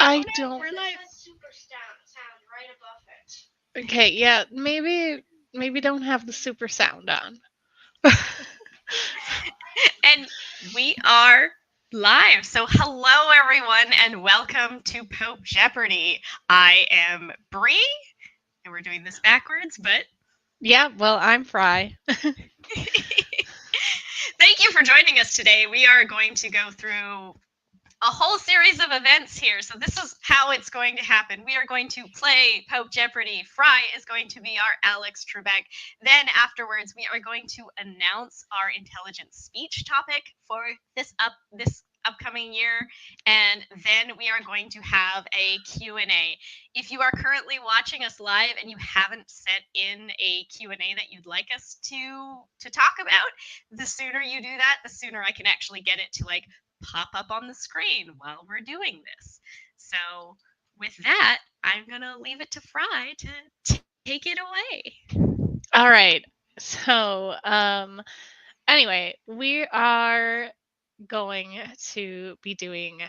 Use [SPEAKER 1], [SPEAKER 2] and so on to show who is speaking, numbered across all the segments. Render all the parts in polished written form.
[SPEAKER 1] I don't.
[SPEAKER 2] We're live.
[SPEAKER 1] Okay, yeah, maybe don't have the super sound on.
[SPEAKER 2] And we are live. So hello everyone and welcome to Pope Jeopardy. I am Bree and we're doing this backwards, but
[SPEAKER 1] Yeah, well, I'm Fry.
[SPEAKER 2] thank you for joining us today. We are going to go through a whole series of events here. So this is how it's going to happen. We are going to play Pope Jeopardy. Fry is going to be our Alex Trebek. Then afterwards, we are going to announce our intelligent speech topic for this upcoming year, and then we are going to have a Q&A. If you are currently watching us live and you haven't sent in a Q&A that you'd like us to talk about, the sooner you do that, the sooner I can actually get it to pop up on the screen while we're doing this. So with that, I'm going to leave it to Fry to take it away.
[SPEAKER 1] All right. So, anyway, we are going to be doing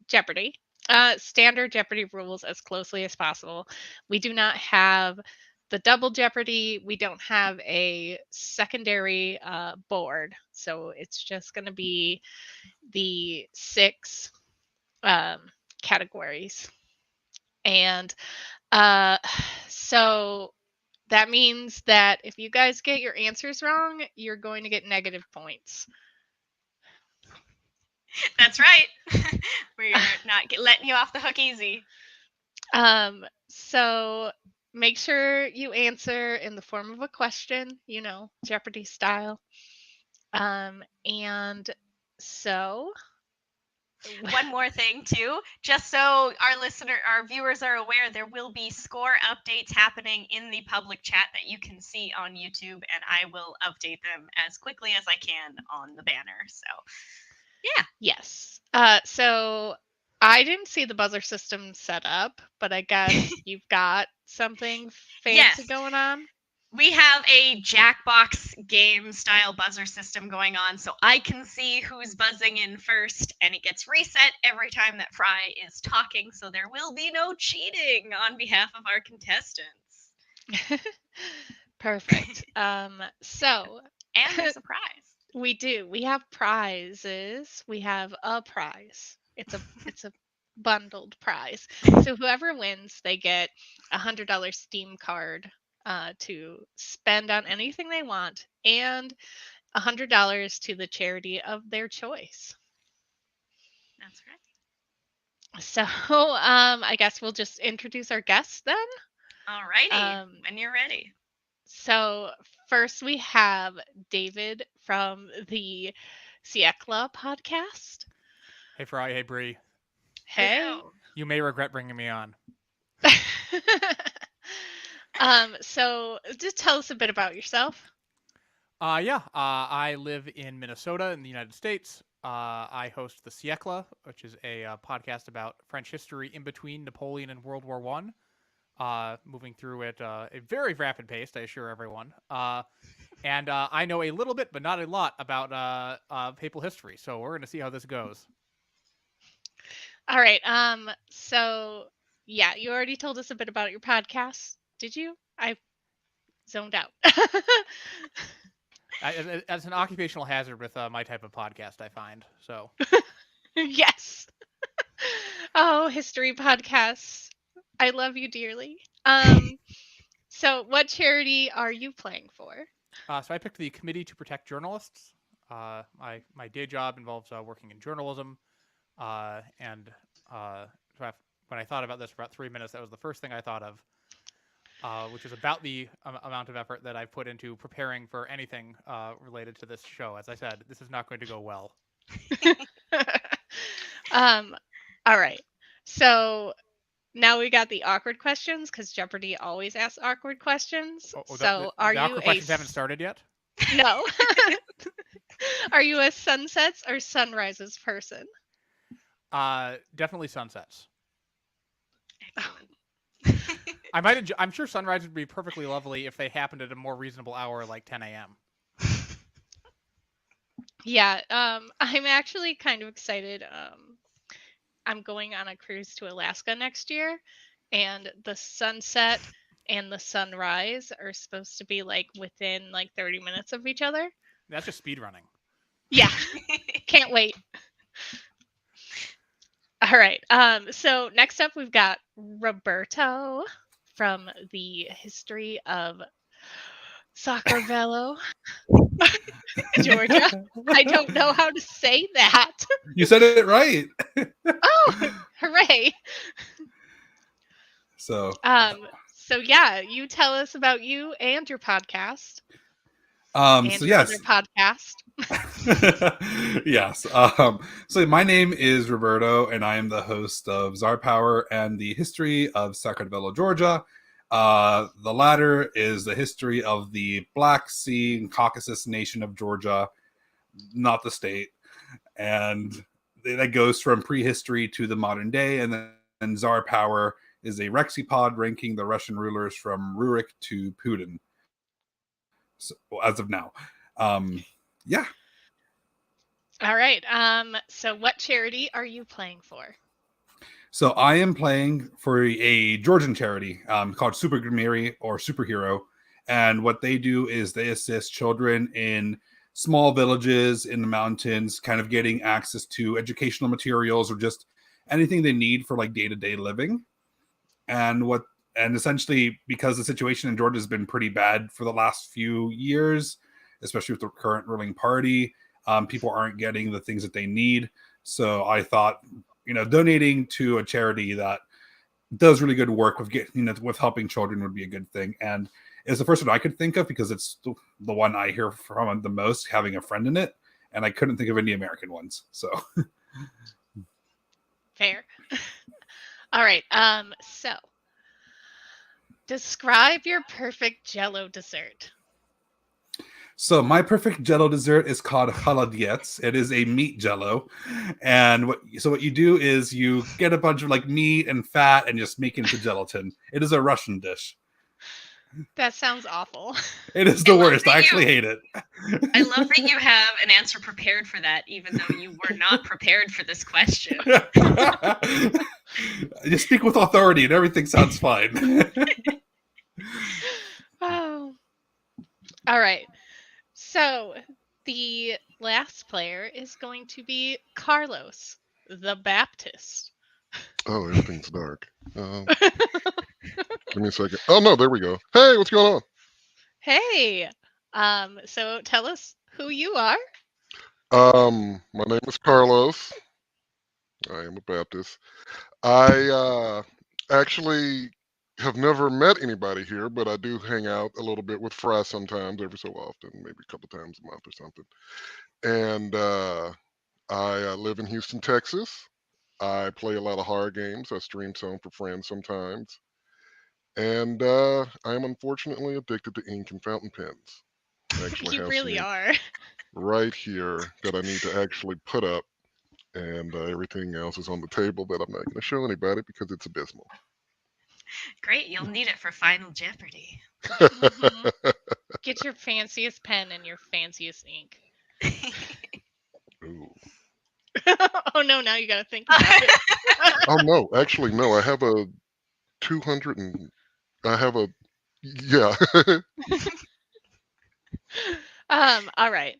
[SPEAKER 1] Jeopardy. Standard Jeopardy rules as closely as possible. We do not have the double Jeopardy. We don't have a secondary board. So it's just going to be the 6 categories. And so that means that if you guys get your answers wrong, you're going to get negative points.
[SPEAKER 2] That's right. We're not letting you off the hook easy.
[SPEAKER 1] So make sure you answer in the form of a question, Jeopardy style. And so
[SPEAKER 2] one more thing too, just so our viewers are aware, there will be score updates happening in the public chat that you can see on YouTube, and I will update them as quickly as I can on the banner. So yeah.
[SPEAKER 1] Yes. So I didn't see the buzzer system set up, but I guess you've got something fancy going on.
[SPEAKER 2] We have a Jackbox game style buzzer system going on, so I can see who's buzzing in first, and it gets reset every time that Fry is talking, so there will be no cheating on behalf of our contestants.
[SPEAKER 1] Perfect. So
[SPEAKER 2] and there's a prize.
[SPEAKER 1] We do. We have prizes. We have a prize. It's a bundled prize. So whoever wins, they get $100 Steam card to spend on anything they want, and $100 to the charity of their choice.
[SPEAKER 2] That's right.
[SPEAKER 1] So I guess we'll just introduce our guests then.
[SPEAKER 2] Alrighty, when you're ready.
[SPEAKER 1] So first we have David from the Siekla podcast.
[SPEAKER 3] Hey, Fry. Hey, Bree.
[SPEAKER 1] Hey.
[SPEAKER 2] Hello.
[SPEAKER 3] You may regret bringing me on.
[SPEAKER 1] So just tell us a bit about yourself.
[SPEAKER 3] I live in Minnesota in the United States. I host the Siekla, which is a podcast about French history in between Napoleon and World War I. Moving through at a very rapid pace, I assure everyone. And I know a little bit, but not a lot, about papal history. So we're going to see how this goes.
[SPEAKER 1] All right. So yeah, you already told us a bit about your podcast. Did you? I zoned out.
[SPEAKER 3] As an occupational hazard with my type of podcast, I find. So.
[SPEAKER 1] Yes. Oh, history podcasts. I love you dearly. So what charity are you playing for?
[SPEAKER 3] So I picked the Committee to Protect Journalists. My day job involves working in journalism. And when I thought about this for about 3 minutes, that was the first thing I thought of, which is about the amount of effort that I've put into preparing for anything related to this show. As I said, this is not going to go well.
[SPEAKER 1] All right. So now we got the awkward questions, because Jeopardy always asks awkward questions.
[SPEAKER 3] The awkward questions haven't started yet?
[SPEAKER 1] No. Are you a sunsets or sunrises person?
[SPEAKER 3] Definitely sunsets.
[SPEAKER 2] Excellent.
[SPEAKER 3] I'm sure sunrise would be perfectly lovely if they happened at a more reasonable hour, like 10 a.m.
[SPEAKER 1] Yeah, I'm actually kind of excited. I'm going on a cruise to Alaska next year, and the sunset and the sunrise are supposed to be like within like 30 minutes of each other.
[SPEAKER 3] That's just speed running.
[SPEAKER 1] Yeah, can't wait. All right. So next up we've got Roberto from the history of Sacravelo, Georgia. I don't know how to say that.
[SPEAKER 4] You said it right.
[SPEAKER 1] Oh, hooray.
[SPEAKER 4] So,
[SPEAKER 1] So yeah, you tell us about you and your podcast and
[SPEAKER 4] so
[SPEAKER 1] your other
[SPEAKER 4] yes,
[SPEAKER 1] podcast.
[SPEAKER 4] yes. So my name is Roberto, and I am the host of Czar Power and the history of Sacramento, Georgia. The latter is the history of the Black Sea and Caucasus nation of Georgia, not the state, and that goes from prehistory to the modern day. And then Czar Power is a Rexipod ranking the Russian rulers from Rurik to Putin. So, as of now, yeah.
[SPEAKER 1] All right. So what charity are you playing for?
[SPEAKER 4] So I am playing for a Georgian charity called Super Grimiri or Superhero, and what they do is they assist children in small villages in the mountains, kind of getting access to educational materials or just anything they need for like day-to-day living. And what and essentially because the situation in Georgia has been pretty bad for the last few years, especially with the current ruling party, people aren't getting the things that they need. So I thought, donating to a charity that does really good work with with helping children would be a good thing. And it's the first one I could think of because it's the one I hear from the most, having a friend in it, and I couldn't think of any American ones. So
[SPEAKER 1] Fair. All right. So describe your perfect Jello dessert.
[SPEAKER 4] So my perfect Jello dessert is called chaladiets. It is a meat Jello, and what you do is you get a bunch of like meat and fat and just make it into gelatin. It is a Russian dish.
[SPEAKER 1] That sounds awful.
[SPEAKER 4] It is
[SPEAKER 2] I
[SPEAKER 4] the
[SPEAKER 2] love
[SPEAKER 4] worst.
[SPEAKER 2] that
[SPEAKER 4] I actually
[SPEAKER 2] you-
[SPEAKER 4] hate it.
[SPEAKER 2] I love that you have an answer prepared for that, even though you were not prepared for this question.
[SPEAKER 4] You speak with authority, and everything sounds fine.
[SPEAKER 1] Oh. All right. So the last player is going to be Carlos, the Baptist.
[SPEAKER 5] Oh, everything's dark. Give me a second. Oh no, there we go. Hey, what's going on?
[SPEAKER 1] Hey. So tell us who you are.
[SPEAKER 5] My name is Carlos. I am a Baptist. I actually have never met anybody here, but I do hang out a little bit with Fry sometimes, every so often, maybe a couple times a month or something. And I live in Houston, Texas. I play a lot of horror games. I stream some for friends sometimes. And I am unfortunately addicted to ink and fountain pens. I actually
[SPEAKER 1] You
[SPEAKER 5] have some
[SPEAKER 1] really
[SPEAKER 5] ink
[SPEAKER 1] are.
[SPEAKER 5] right here that I need to actually put up, and everything else is on the table that I'm not going to show anybody because it's abysmal.
[SPEAKER 2] Great, you'll need it for Final Jeopardy.
[SPEAKER 1] Mhm. Get your fanciest pen and your fanciest ink.
[SPEAKER 5] Ooh.
[SPEAKER 1] Oh no, now you gotta think about it.
[SPEAKER 5] Oh no, actually no. I have a 200 and I have a yeah.
[SPEAKER 1] All right.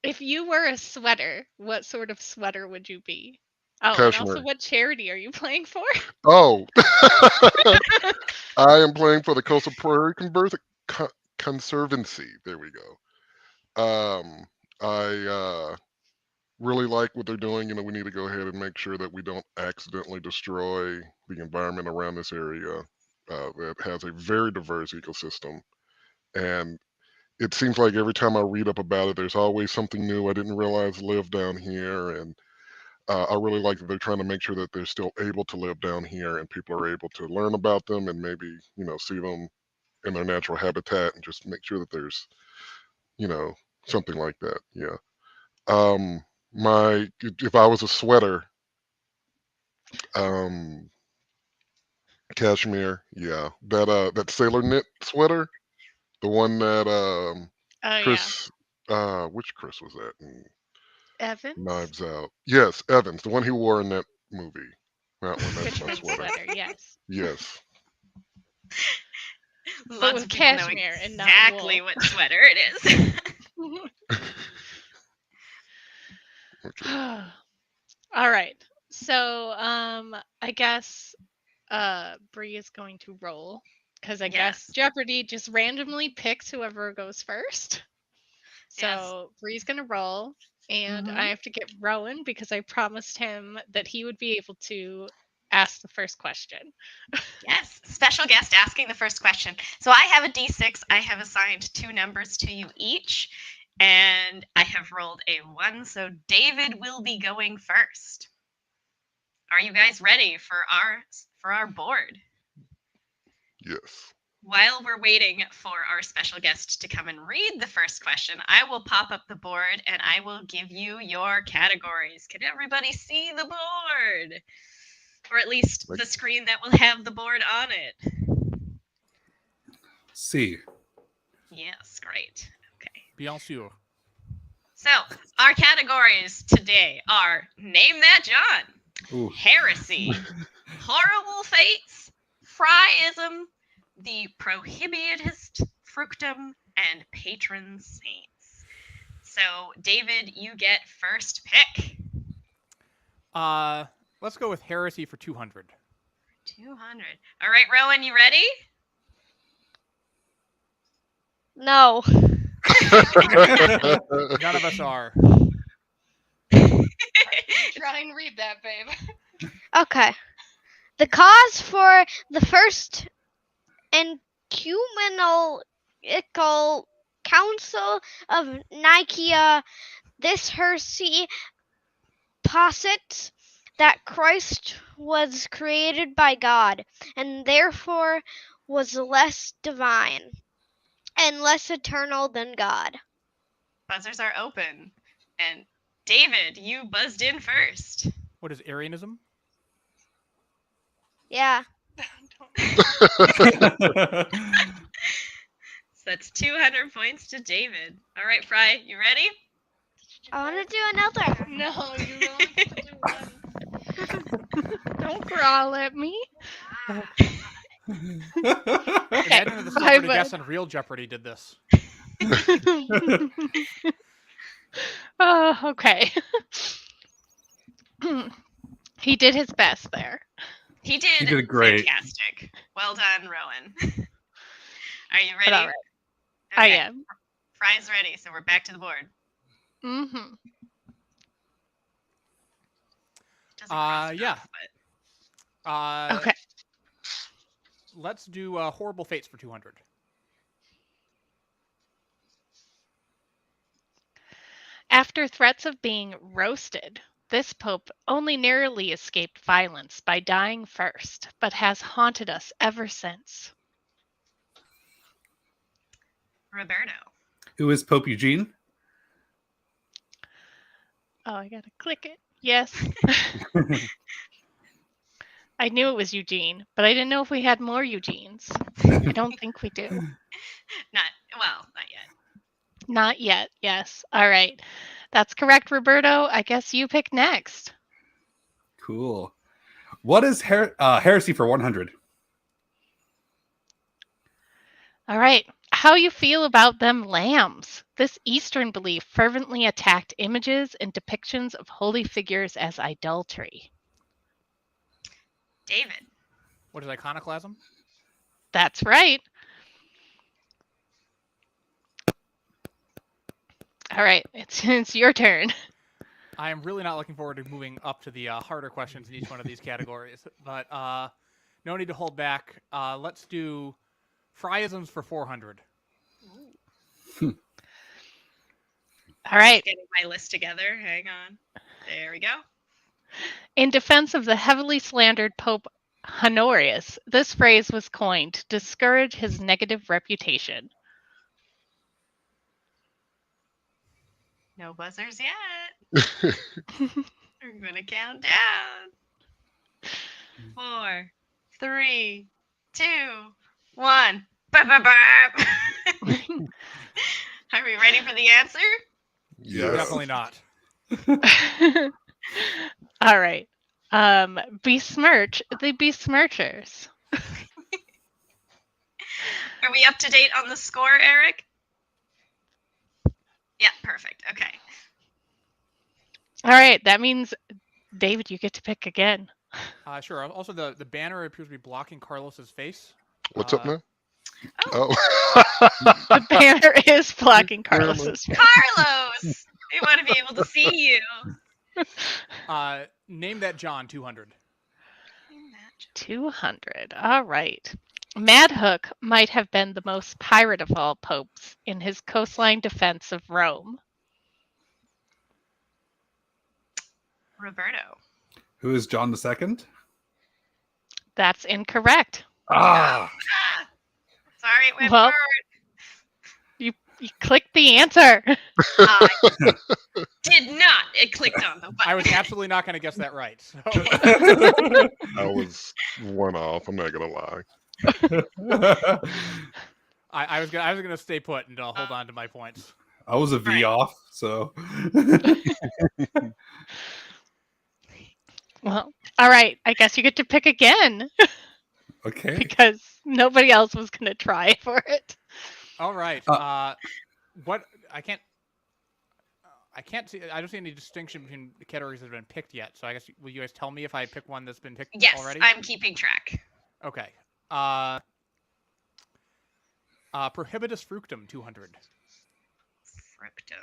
[SPEAKER 1] If you were a sweater, what sort of sweater would you be? Oh, and also
[SPEAKER 5] Cashmere.
[SPEAKER 1] what charity are you playing for?
[SPEAKER 5] Oh, I am playing for the Coastal Prairie Conservancy. There we go. I really like what they're doing. We need to go ahead and make sure that we don't accidentally destroy the environment around this area that has a very diverse ecosystem. And it seems like every time I read up about it, there's always something new I didn't realize lived down here. And I really like that they're trying to make sure that they're still able to live down here and people are able to learn about them and maybe, see them in their natural habitat and just make sure that there's, you know, something like that. Yeah. Um, if I was a sweater, um, cashmere, yeah, that sailor knit sweater, the one that
[SPEAKER 1] Oh yeah.
[SPEAKER 5] Chris Which Chris was that? In
[SPEAKER 1] Evans?
[SPEAKER 5] Knives Out. Yes, Evans, the one he wore in that movie. That one. That's my
[SPEAKER 1] Fisherman's
[SPEAKER 5] sweater.
[SPEAKER 1] sweater, yes.
[SPEAKER 5] Yes.
[SPEAKER 2] Lots
[SPEAKER 1] with
[SPEAKER 2] of people know
[SPEAKER 1] cashmere and not
[SPEAKER 2] exactly
[SPEAKER 1] wool.
[SPEAKER 2] what sweater it is.
[SPEAKER 5] Okay.
[SPEAKER 1] All right. So, I guess Bree is going to roll because I guess
[SPEAKER 2] Yes.
[SPEAKER 1] Jeopardy just randomly picks whoever goes first.
[SPEAKER 2] Yes.
[SPEAKER 1] So Bree's gonna roll, and
[SPEAKER 2] Mhm.
[SPEAKER 1] I have to get Rowan because I promised him that he would be able to ask the first question.
[SPEAKER 2] Yes, special guest asking the first question. So I have a d6. I have assigned 2 numbers to you each, and I have rolled a 1. So David will be going first. Are you guys ready for our board?
[SPEAKER 5] Yes.
[SPEAKER 2] While we're waiting for our special guest to come and read the first question, I will pop up the board and I will give you your categories. Can everybody see the board? Or at least the screen that will have the board on it.
[SPEAKER 4] See.
[SPEAKER 2] Yes, great. Okay.
[SPEAKER 3] Bien sûr.
[SPEAKER 2] So, our categories today are Name That John,
[SPEAKER 4] Ooh.
[SPEAKER 2] Heresy, Horrible Fates, Fryism, the Prohibitist Fructum, and Patron Saints. So, David, you get first pick.
[SPEAKER 3] Let's go with Heresy for 200.
[SPEAKER 2] 200. All right, Rowan, you ready?
[SPEAKER 6] No.
[SPEAKER 3] None of us are.
[SPEAKER 1] Try and read that, babe.
[SPEAKER 6] Okay. The cause for the first ecumenical council of Nicaea, this heresy posits that Christ was created by God and therefore was less divine and less eternal than God.
[SPEAKER 2] Buzzers are open. And David, you buzzed in first.
[SPEAKER 3] What is Arianism?
[SPEAKER 6] Yeah.
[SPEAKER 2] So that's 200 points to David. All right, Fry, you ready?
[SPEAKER 6] I want to do another.
[SPEAKER 1] No, you only get to do one. Don't growl at me.
[SPEAKER 3] Imagine if the celebrity guest on Real Jeopardy did this.
[SPEAKER 1] Oh, okay. He did his best there.
[SPEAKER 2] He did
[SPEAKER 4] great.
[SPEAKER 2] Fantastic. Well done, Rowan. Are you ready?
[SPEAKER 1] But all right. I
[SPEAKER 2] Okay,
[SPEAKER 1] am.
[SPEAKER 2] Fry's ready, so we're back to the board.
[SPEAKER 1] Mm-hmm.
[SPEAKER 2] Doesn't cross
[SPEAKER 3] Yeah.
[SPEAKER 2] enough, but
[SPEAKER 1] Okay.
[SPEAKER 3] Let's do Horrible Fates for 200.
[SPEAKER 1] After threats of being roasted, this pope only narrowly escaped violence by dying first, but has haunted us ever since.
[SPEAKER 2] Roberto.
[SPEAKER 4] Who is Pope Eugene?
[SPEAKER 1] Oh, I gotta click it. Yes. I knew it was Eugene, but I didn't know if we had more Eugenes. I don't think we do.
[SPEAKER 2] Not yet.
[SPEAKER 1] Not yet, yes. All right. That's correct, Roberto. I guess you pick next.
[SPEAKER 4] Cool. What is heresy for 100?
[SPEAKER 1] All right. How you feel about them lambs? This Eastern belief fervently attacked images and depictions of holy figures as idolatry.
[SPEAKER 2] David.
[SPEAKER 3] What is iconoclasm?
[SPEAKER 1] That's right. All right, it's your turn.
[SPEAKER 3] I am really not looking forward to moving up to the harder questions in each one of these categories, but no need to hold back. Let's do Fryisms for 400.
[SPEAKER 1] All right.
[SPEAKER 2] Getting my list together. Hang on. There we go.
[SPEAKER 1] In defense of the heavily slandered Pope Honorius, this phrase was coined to discourage his negative reputation.
[SPEAKER 2] No buzzers yet. We're gonna count down. 4, 3, 2, 1. Burp, burp, burp. Are we ready for the answer?
[SPEAKER 5] Yes.
[SPEAKER 3] Definitely not.
[SPEAKER 1] All right. Besmirch the besmirchers.
[SPEAKER 2] Are we up to date on the score, Eric? Yeah, perfect. Okay.
[SPEAKER 1] All right. That means, David, you get to pick again.
[SPEAKER 3] Sure. Also, the banner appears to be blocking Carlos's face.
[SPEAKER 5] What's up now?
[SPEAKER 2] Oh,
[SPEAKER 1] The banner is blocking
[SPEAKER 5] Where am I?
[SPEAKER 1] Carlos's face.
[SPEAKER 2] Carlos! We want to be able to see you.
[SPEAKER 3] Name that John 200.
[SPEAKER 1] 200. All right. Mad Hook might have been the most pirate of all popes in his coastline defense of Rome.
[SPEAKER 2] Roberto.
[SPEAKER 4] Who is John II?
[SPEAKER 1] That's incorrect.
[SPEAKER 4] Ah,
[SPEAKER 2] Sorry, it went
[SPEAKER 1] Well-
[SPEAKER 2] forward.
[SPEAKER 1] You clicked the answer.
[SPEAKER 2] I did not. It clicked on the button.
[SPEAKER 3] I was absolutely not going to guess that right. So.
[SPEAKER 5] I was one off. I'm not gonna lie.
[SPEAKER 3] I was gonna stay put and hold on to my points.
[SPEAKER 4] I was a V
[SPEAKER 2] Right.
[SPEAKER 4] off, so
[SPEAKER 1] Well, all right. I guess you get to pick again
[SPEAKER 4] okay.
[SPEAKER 1] because nobody else was going to try for it.
[SPEAKER 3] All right. What I can't see. I don't see any distinction between the categories that have been picked yet. So I guess will you guys tell me if I pick one that's been picked
[SPEAKER 2] Yes,
[SPEAKER 3] already?
[SPEAKER 2] I'm keeping track.
[SPEAKER 3] Okay. Prohibitus fructum 200.
[SPEAKER 2] Fructum.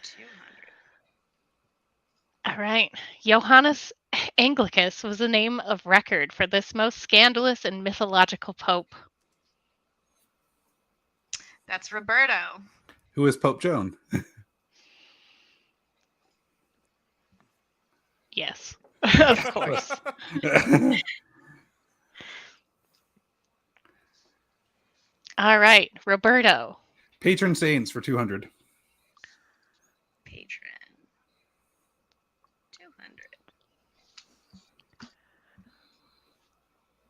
[SPEAKER 2] 200.
[SPEAKER 1] All right. Johannes Anglicus was the name of record for this most scandalous and mythological pope.
[SPEAKER 2] That's Roberto.
[SPEAKER 4] Who is Pope Joan?
[SPEAKER 1] Yes, of course. All right, Roberto.
[SPEAKER 4] Patron saints for 200.
[SPEAKER 2] Patron. 200.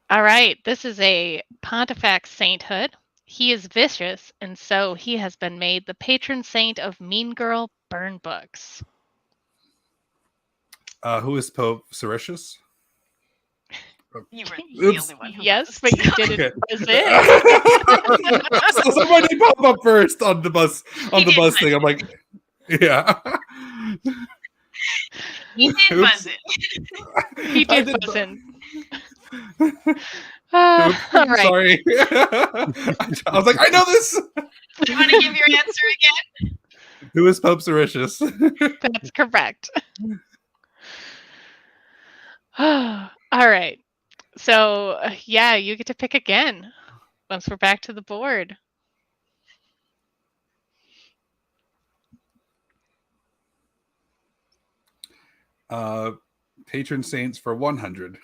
[SPEAKER 1] All right, this is a Pontifex sainthood. He is vicious, and so he has been made the patron saint of mean girl burn books.
[SPEAKER 4] Who is Pope Siricius?
[SPEAKER 2] You were the
[SPEAKER 4] Oops.
[SPEAKER 2] only one who
[SPEAKER 1] Yes,
[SPEAKER 2] buzzed.
[SPEAKER 1] but you didn't
[SPEAKER 4] Okay.
[SPEAKER 1] buzz in.
[SPEAKER 4] So somebody pop up first on the bus
[SPEAKER 2] He did
[SPEAKER 4] bus
[SPEAKER 2] buzz
[SPEAKER 4] thing. I'm like, yeah.
[SPEAKER 2] He did
[SPEAKER 4] Oops.
[SPEAKER 2] buzz it.
[SPEAKER 1] He
[SPEAKER 4] I
[SPEAKER 1] did
[SPEAKER 4] did
[SPEAKER 1] buzz in.
[SPEAKER 4] Oops,
[SPEAKER 1] All right.
[SPEAKER 4] Sorry. I was like, I know this.
[SPEAKER 2] You want to give your answer again?
[SPEAKER 4] Who is Pope Siricius?
[SPEAKER 1] That's correct. All right. So, yeah, you get to pick again once we're back to the board.
[SPEAKER 4] Patron saints for 100.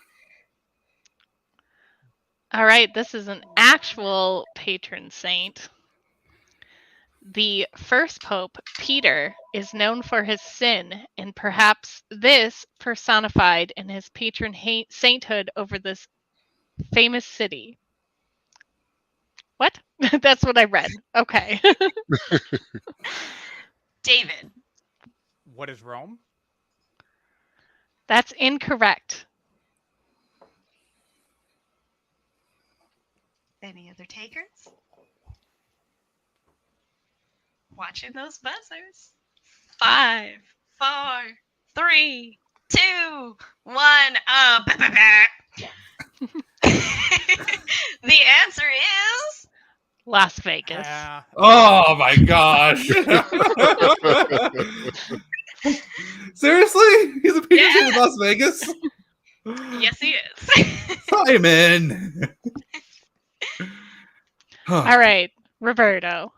[SPEAKER 1] All right, this is an actual patron saint. The first pope, Peter, is known for his sin, and perhaps this personified in his patron sainthood over this famous city. What? That's what I read. Okay.
[SPEAKER 2] David.
[SPEAKER 3] What is Rome?
[SPEAKER 1] That's incorrect.
[SPEAKER 2] Any other takers? Watching those buzzers. 5, 4, 3, 2, 1. Bah, bah, bah. The answer is
[SPEAKER 1] Las Vegas.
[SPEAKER 4] Oh my gosh. Seriously? He's a patron saint of Las Vegas?
[SPEAKER 2] yes, he is.
[SPEAKER 4] Simon.
[SPEAKER 1] All right, Roberto.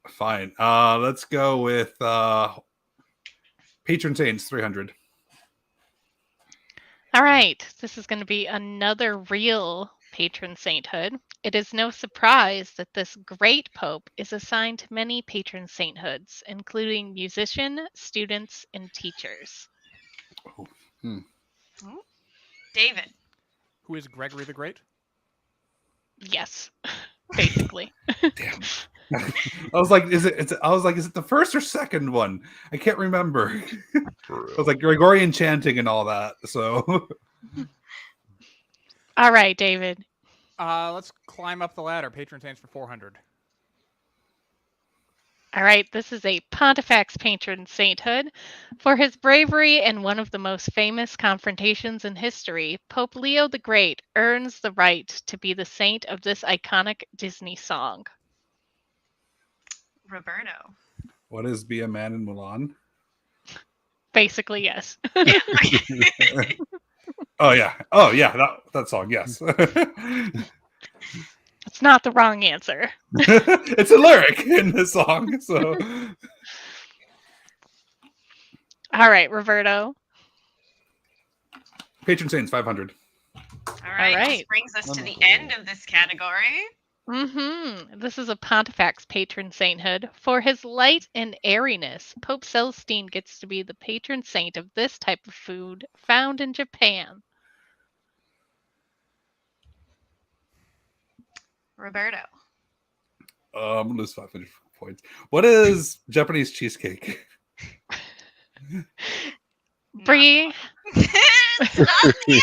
[SPEAKER 4] Fine. Let's go with patron saints 300.
[SPEAKER 1] All right, this is going to be another real patron sainthood. It is no surprise that this great pope is assigned to many patron sainthoods, including musician, students, and teachers.
[SPEAKER 2] David.
[SPEAKER 3] Who is Gregory the Great?
[SPEAKER 1] Yes, basically.
[SPEAKER 4] Damn. I was like, is it the first or second one? I can't remember.
[SPEAKER 5] For
[SPEAKER 4] It was
[SPEAKER 5] real.
[SPEAKER 4] like Gregorian chanting and all that. So
[SPEAKER 1] All right, David.
[SPEAKER 3] Let's climb up the ladder. Patron saints for 400.
[SPEAKER 1] All right, this is a Pontifex patron sainthood. For his bravery in one of the most famous confrontations in history, Pope Leo the Great earns the right to be the saint of this iconic Disney song.
[SPEAKER 2] Roberto.
[SPEAKER 4] what is Be a Man in Milan?
[SPEAKER 1] Basically, yes.
[SPEAKER 2] Yeah.
[SPEAKER 4] Oh yeah, that song. Yes,
[SPEAKER 1] It's not the wrong answer.
[SPEAKER 4] it's a lyric in the song. So
[SPEAKER 1] All right, Roberto.
[SPEAKER 4] patron saints 500.
[SPEAKER 2] All right. This
[SPEAKER 1] right.
[SPEAKER 2] brings us to the end of this category.
[SPEAKER 1] This is a Pontifex patron sainthood. For his light and airiness, Pope Celestine gets to be the patron saint of this type of food found in Japan.
[SPEAKER 2] Roberto.
[SPEAKER 4] I'm gonna lose 500 points. What is Japanese cheesecake?
[SPEAKER 1] Bree,
[SPEAKER 2] It's not the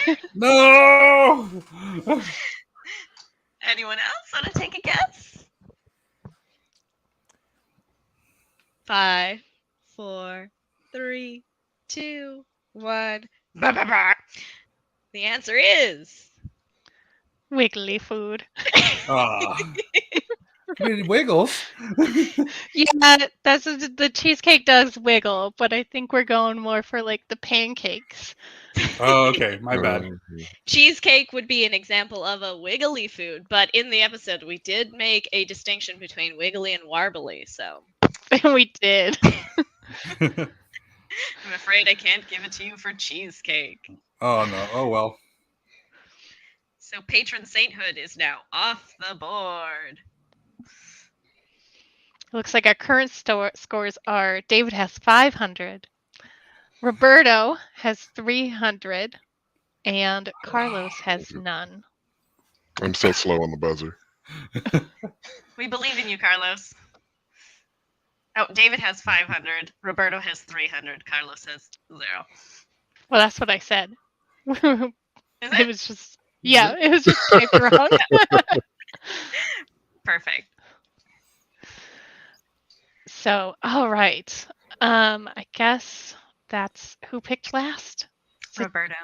[SPEAKER 2] answer.
[SPEAKER 4] No.
[SPEAKER 2] Anyone else want to take a guess?
[SPEAKER 7] 5, 4, 3, 2, 1. The answer is
[SPEAKER 1] wiggly food.
[SPEAKER 4] Ah. I mean, wiggles.
[SPEAKER 1] Yeah, the cheesecake does wiggle, but I think we're going more for like the pancakes.
[SPEAKER 4] Oh, okay, my bad.
[SPEAKER 7] cheesecake would be an example of a wiggly food, but in the episode we did make a distinction between wiggly and warbly, so
[SPEAKER 1] We did.
[SPEAKER 2] I'm afraid I can't give it to you for cheesecake.
[SPEAKER 4] Oh no. Oh well.
[SPEAKER 2] So patron sainthood is now off the board.
[SPEAKER 1] Looks like our current scores are David has 500, Roberto has 300, and Carlos has none.
[SPEAKER 5] I'm so slow on the buzzer.
[SPEAKER 2] We believe in you, Carlos. Oh, David has 500. Roberto has 300. Carlos has 0.
[SPEAKER 1] Well, that's what I said.
[SPEAKER 2] Is
[SPEAKER 1] It
[SPEAKER 2] it?
[SPEAKER 1] was just, yeah, it was just typed wrong.
[SPEAKER 2] Perfect.
[SPEAKER 1] So, all right. I guess that's who picked last. Is it-
[SPEAKER 2] Roberto.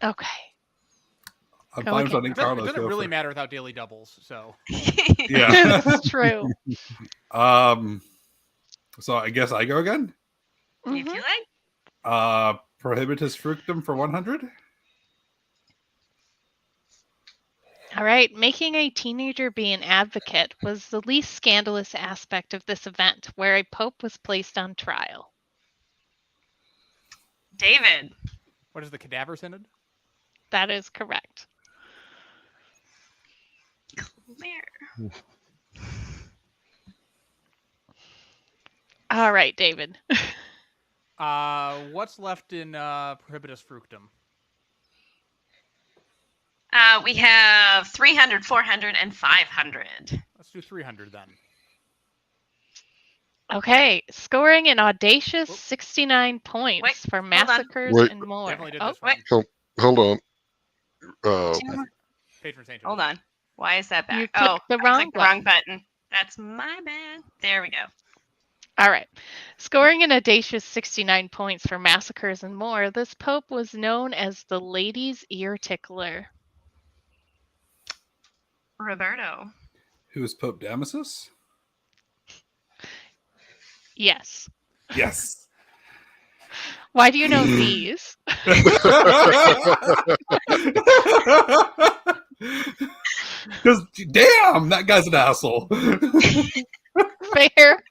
[SPEAKER 1] Okay.
[SPEAKER 4] I'm
[SPEAKER 1] Go
[SPEAKER 4] fine
[SPEAKER 1] again.
[SPEAKER 4] letting
[SPEAKER 3] It doesn't,
[SPEAKER 4] Carlos go
[SPEAKER 3] really
[SPEAKER 4] first.
[SPEAKER 3] matter without daily doubles. So
[SPEAKER 4] Yeah.
[SPEAKER 1] That's true.
[SPEAKER 4] So I guess I go again.
[SPEAKER 2] If
[SPEAKER 1] Mhm.
[SPEAKER 2] you like.
[SPEAKER 4] Prohibitus fructum for 100.
[SPEAKER 1] All right. Making a teenager be an advocate was the least scandalous aspect of this event, where a pope was placed on trial.
[SPEAKER 2] David.
[SPEAKER 3] what is the cadaver synod?
[SPEAKER 1] That is correct.
[SPEAKER 2] Clear.
[SPEAKER 1] All right, David.
[SPEAKER 3] What's left in prohibitus fructum?
[SPEAKER 2] We have 300, 400, and 500.
[SPEAKER 3] Let's do 300 then.
[SPEAKER 1] Okay, scoring an audacious
[SPEAKER 3] Whoop.
[SPEAKER 1] 69 points
[SPEAKER 2] Wait,
[SPEAKER 1] for
[SPEAKER 2] hold on.
[SPEAKER 1] massacres
[SPEAKER 5] Wait.
[SPEAKER 1] and more.
[SPEAKER 3] Definitely did
[SPEAKER 1] Oh,
[SPEAKER 3] this one.
[SPEAKER 2] wait.
[SPEAKER 5] Hold on.
[SPEAKER 3] Patron saint.
[SPEAKER 2] Hold on. Why is that back?
[SPEAKER 1] You clicked the
[SPEAKER 2] I
[SPEAKER 1] wrong
[SPEAKER 2] clicked the wrong button. That's my bad. There we go.
[SPEAKER 1] all right. Scoring an audacious 69 points for massacres and more, this pope was known as the ladies' ear tickler.
[SPEAKER 2] Roberto.
[SPEAKER 4] Who is Pope Damasus?
[SPEAKER 1] Yes.
[SPEAKER 4] Yes.
[SPEAKER 1] Why do you know these?
[SPEAKER 4] Because damn, that guy's an asshole.
[SPEAKER 1] Fair.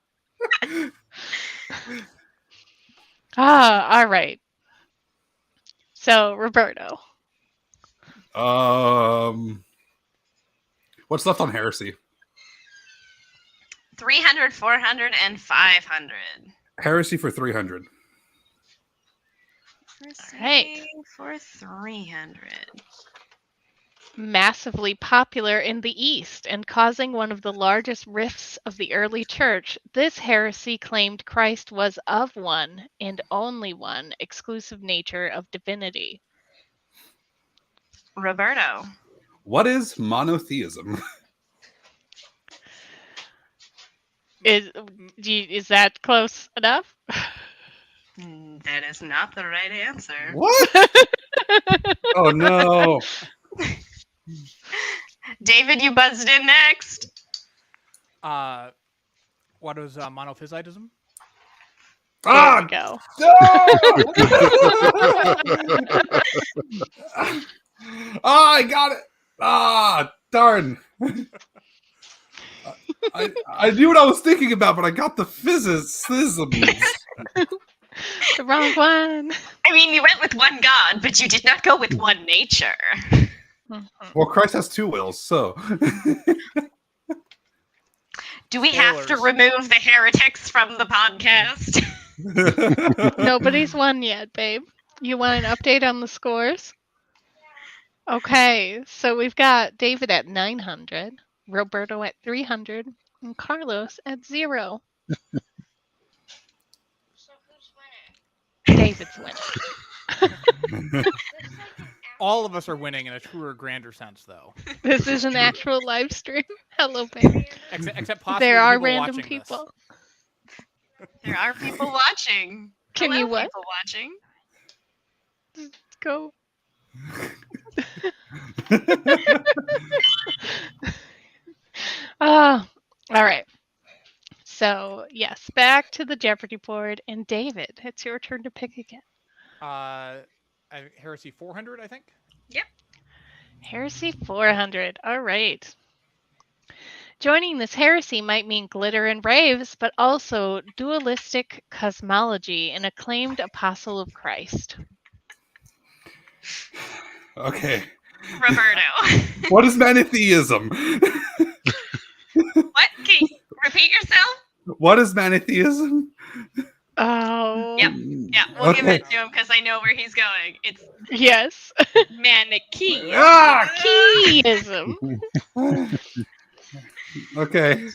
[SPEAKER 1] All right. So, Roberto.
[SPEAKER 4] What's left on heresy?
[SPEAKER 2] 300, 400, and 500.
[SPEAKER 4] Heresy for 300.
[SPEAKER 1] right.
[SPEAKER 2] For 300.
[SPEAKER 1] massively popular in the East and causing one of the largest rifts of the early church, this heresy claimed Christ was of one and only one exclusive nature of divinity.
[SPEAKER 2] Roberto.
[SPEAKER 4] What is monotheism?
[SPEAKER 1] Is that close enough?
[SPEAKER 2] That is not the right answer.
[SPEAKER 4] What? Oh no.
[SPEAKER 2] David, you buzzed in next.
[SPEAKER 3] What is monophysitism?
[SPEAKER 1] There we go.
[SPEAKER 4] I got it. Darn. I knew what I was thinking about, but I got the physicism.
[SPEAKER 1] The wrong one.
[SPEAKER 2] I mean, you went with one God, but you did not go with one nature.
[SPEAKER 4] Well, Christ has two wills, so.
[SPEAKER 2] Do we have to remove the heretics from the podcast?
[SPEAKER 1] Nobody's won yet, babe. You want an update on the scores? Okay, so we've got David at 900, Roberto at 300, and Carlos at 0. David's winning.
[SPEAKER 3] All of us are winning in a truer, grander sense, though.
[SPEAKER 1] This is an actual live stream. Hello, babe.
[SPEAKER 3] Except possibly
[SPEAKER 1] There are
[SPEAKER 3] people
[SPEAKER 1] random
[SPEAKER 3] watching
[SPEAKER 1] people.
[SPEAKER 3] This.
[SPEAKER 2] There are people watching.
[SPEAKER 1] Can
[SPEAKER 2] Hello,
[SPEAKER 1] you what?
[SPEAKER 2] people watching.
[SPEAKER 1] Go. All right. So, yes, back to the Jeopardy board. And David, it's your turn to pick again.
[SPEAKER 3] Heresy 400, I think.
[SPEAKER 2] Yep.
[SPEAKER 1] Heresy 400. All right. Joining this heresy might mean glitter and raves, but also dualistic cosmology, an acclaimed apostle of Christ.
[SPEAKER 4] Okay.
[SPEAKER 2] Roberto.
[SPEAKER 4] What is manitheism?
[SPEAKER 2] What? Can you repeat yourself?
[SPEAKER 4] What is manitheism?
[SPEAKER 1] Oh.
[SPEAKER 2] Yep. Yeah, we'll give it to him because I know where he's going. It's
[SPEAKER 1] Yes.
[SPEAKER 2] Manichaeism.
[SPEAKER 1] Keyism.
[SPEAKER 4] Okay.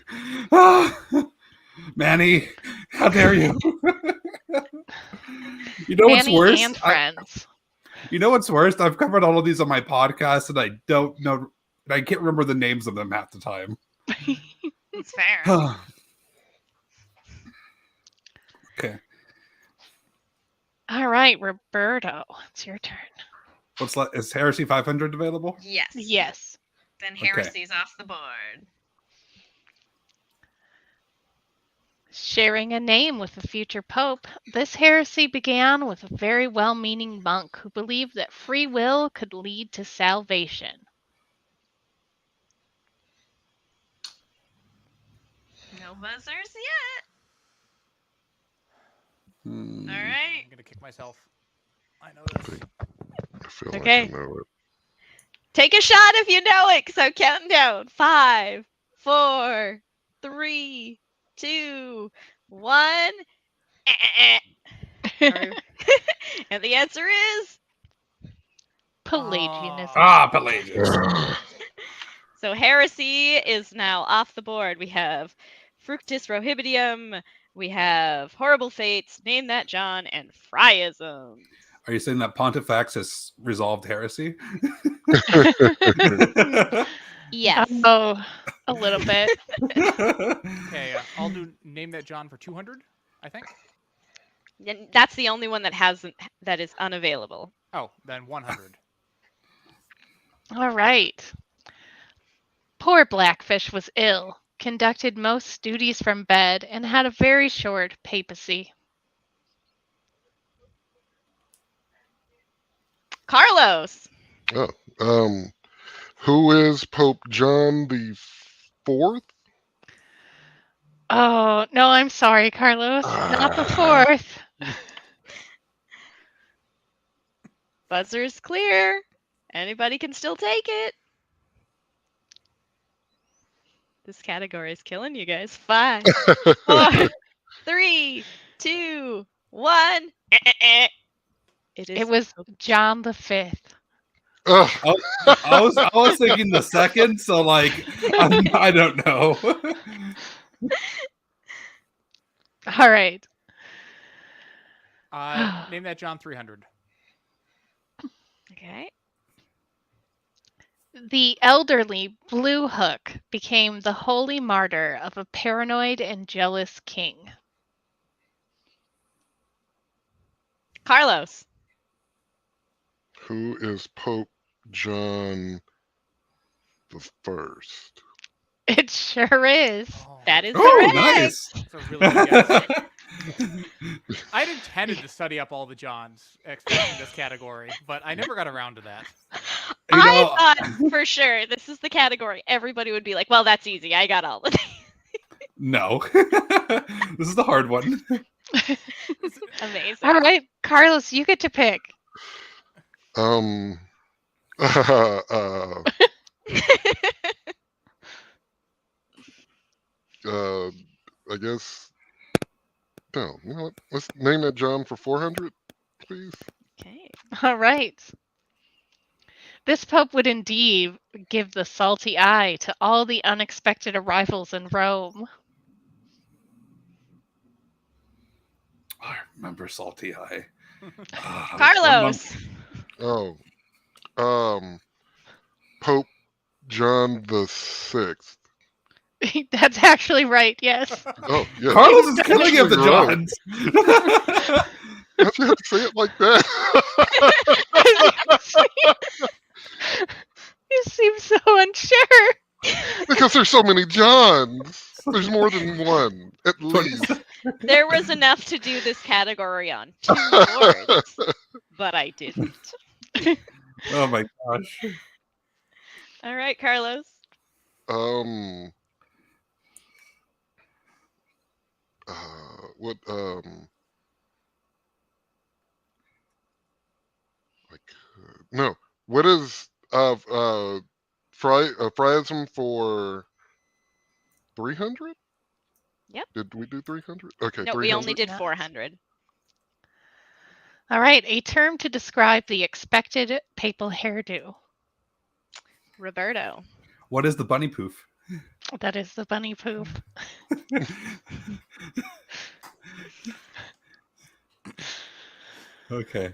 [SPEAKER 4] Manny, how dare you? You know what's
[SPEAKER 1] Manny
[SPEAKER 4] worse?
[SPEAKER 1] and friends.
[SPEAKER 4] You know what's worst? I've covered all of these on my podcast, and I don't know. I can't remember the names of them half the time.
[SPEAKER 2] It's fair.
[SPEAKER 4] Okay.
[SPEAKER 1] All right, Roberto, it's your turn.
[SPEAKER 4] Is Heresy 500 available?
[SPEAKER 2] Yes.
[SPEAKER 1] Yes.
[SPEAKER 2] Then heresy's off the board.
[SPEAKER 1] Sharing a name with the future pope, this heresy began with a very well-meaning monk who believed that free will could lead to salvation.
[SPEAKER 2] No buzzers yet. All right.
[SPEAKER 3] I'm gonna kick myself. I know this.
[SPEAKER 5] I feel
[SPEAKER 7] Okay.
[SPEAKER 5] like I know it.
[SPEAKER 7] Take a shot if you know it, because I'm counting down. 5, 4, 3, 2, 1. And the answer is
[SPEAKER 1] Pelagianism.
[SPEAKER 4] Pelagius.
[SPEAKER 7] so heresy is now off the board. We have Fructus Prohibitium, we have Horrible Fates, Name That John, and Fryism.
[SPEAKER 4] Are you saying that Pontifex has resolved heresy?
[SPEAKER 7] Yes.
[SPEAKER 1] Oh, a little bit.
[SPEAKER 3] Okay, I'll do Name That John for 200, I think.
[SPEAKER 7] And that's the only one that is unavailable.
[SPEAKER 3] Oh, then 100.
[SPEAKER 1] All right. Poor Blackfish was ill, conducted most duties from bed, and had a very short papacy.
[SPEAKER 7] Carlos.
[SPEAKER 5] Who is Pope John the Fourth?
[SPEAKER 1] Oh, no, I'm sorry, Carlos. Not the fourth.
[SPEAKER 7] Buzzer's clear. Anybody can still take it. This category is killing you guys. 5, 4, 3, 2, 1. It
[SPEAKER 1] It was John the Fifth.
[SPEAKER 5] Ugh.
[SPEAKER 4] I was thinking the second, so like I don't know.
[SPEAKER 1] All right.
[SPEAKER 3] Name that John 300.
[SPEAKER 7] Okay.
[SPEAKER 1] The elderly Blue Hook became the holy martyr of a paranoid and jealous king.
[SPEAKER 7] Carlos.
[SPEAKER 5] Who is Pope John the First?
[SPEAKER 1] It sure is.
[SPEAKER 3] Oh,
[SPEAKER 7] That is
[SPEAKER 4] Oh,
[SPEAKER 7] correct.
[SPEAKER 4] nice.
[SPEAKER 3] that's a really good guess. I'd intended to study up all the Johns expecting this category, but I never got around to that.
[SPEAKER 4] You know,
[SPEAKER 7] I thought for sure this is the category. Everybody would be like, well, that's easy. I got all of it.
[SPEAKER 4] no. This is the hard one.
[SPEAKER 7] Amazing.
[SPEAKER 1] All right, Carlos, you get to pick.
[SPEAKER 5] Um, I guess. No, you know what? Let's name that John for 400, please.
[SPEAKER 7] Okay.
[SPEAKER 1] All right. This pope would indeed give the salty eye to all the unexpected arrivals in Rome.
[SPEAKER 4] I remember Salty Eye.
[SPEAKER 7] Carlos.
[SPEAKER 5] Oh, Pope John the Sixth.
[SPEAKER 1] That's actually right, yes.
[SPEAKER 5] Oh, yeah.
[SPEAKER 4] Carlos is killing it, the
[SPEAKER 5] Actually, right.
[SPEAKER 4] Johns.
[SPEAKER 5] How'd you have to say it like that?
[SPEAKER 1] You seem so unsure.
[SPEAKER 5] Because there's so many Johns. There's more than one, at least.
[SPEAKER 7] There was enough to do this category on 2 boards, but I didn't.
[SPEAKER 4] Oh my gosh.
[SPEAKER 7] All right, Carlos.
[SPEAKER 5] What no. What is Friasm for 300?
[SPEAKER 7] Yep.
[SPEAKER 5] Did we do 300? Okay,
[SPEAKER 7] No,
[SPEAKER 5] 300.
[SPEAKER 7] we only did
[SPEAKER 1] Yes.
[SPEAKER 7] 400.
[SPEAKER 1] All right, a term to describe the expected papal hairdo.
[SPEAKER 7] Roberto.
[SPEAKER 4] What is the bunny poof?
[SPEAKER 1] That is the bunny poof.
[SPEAKER 4] Okay.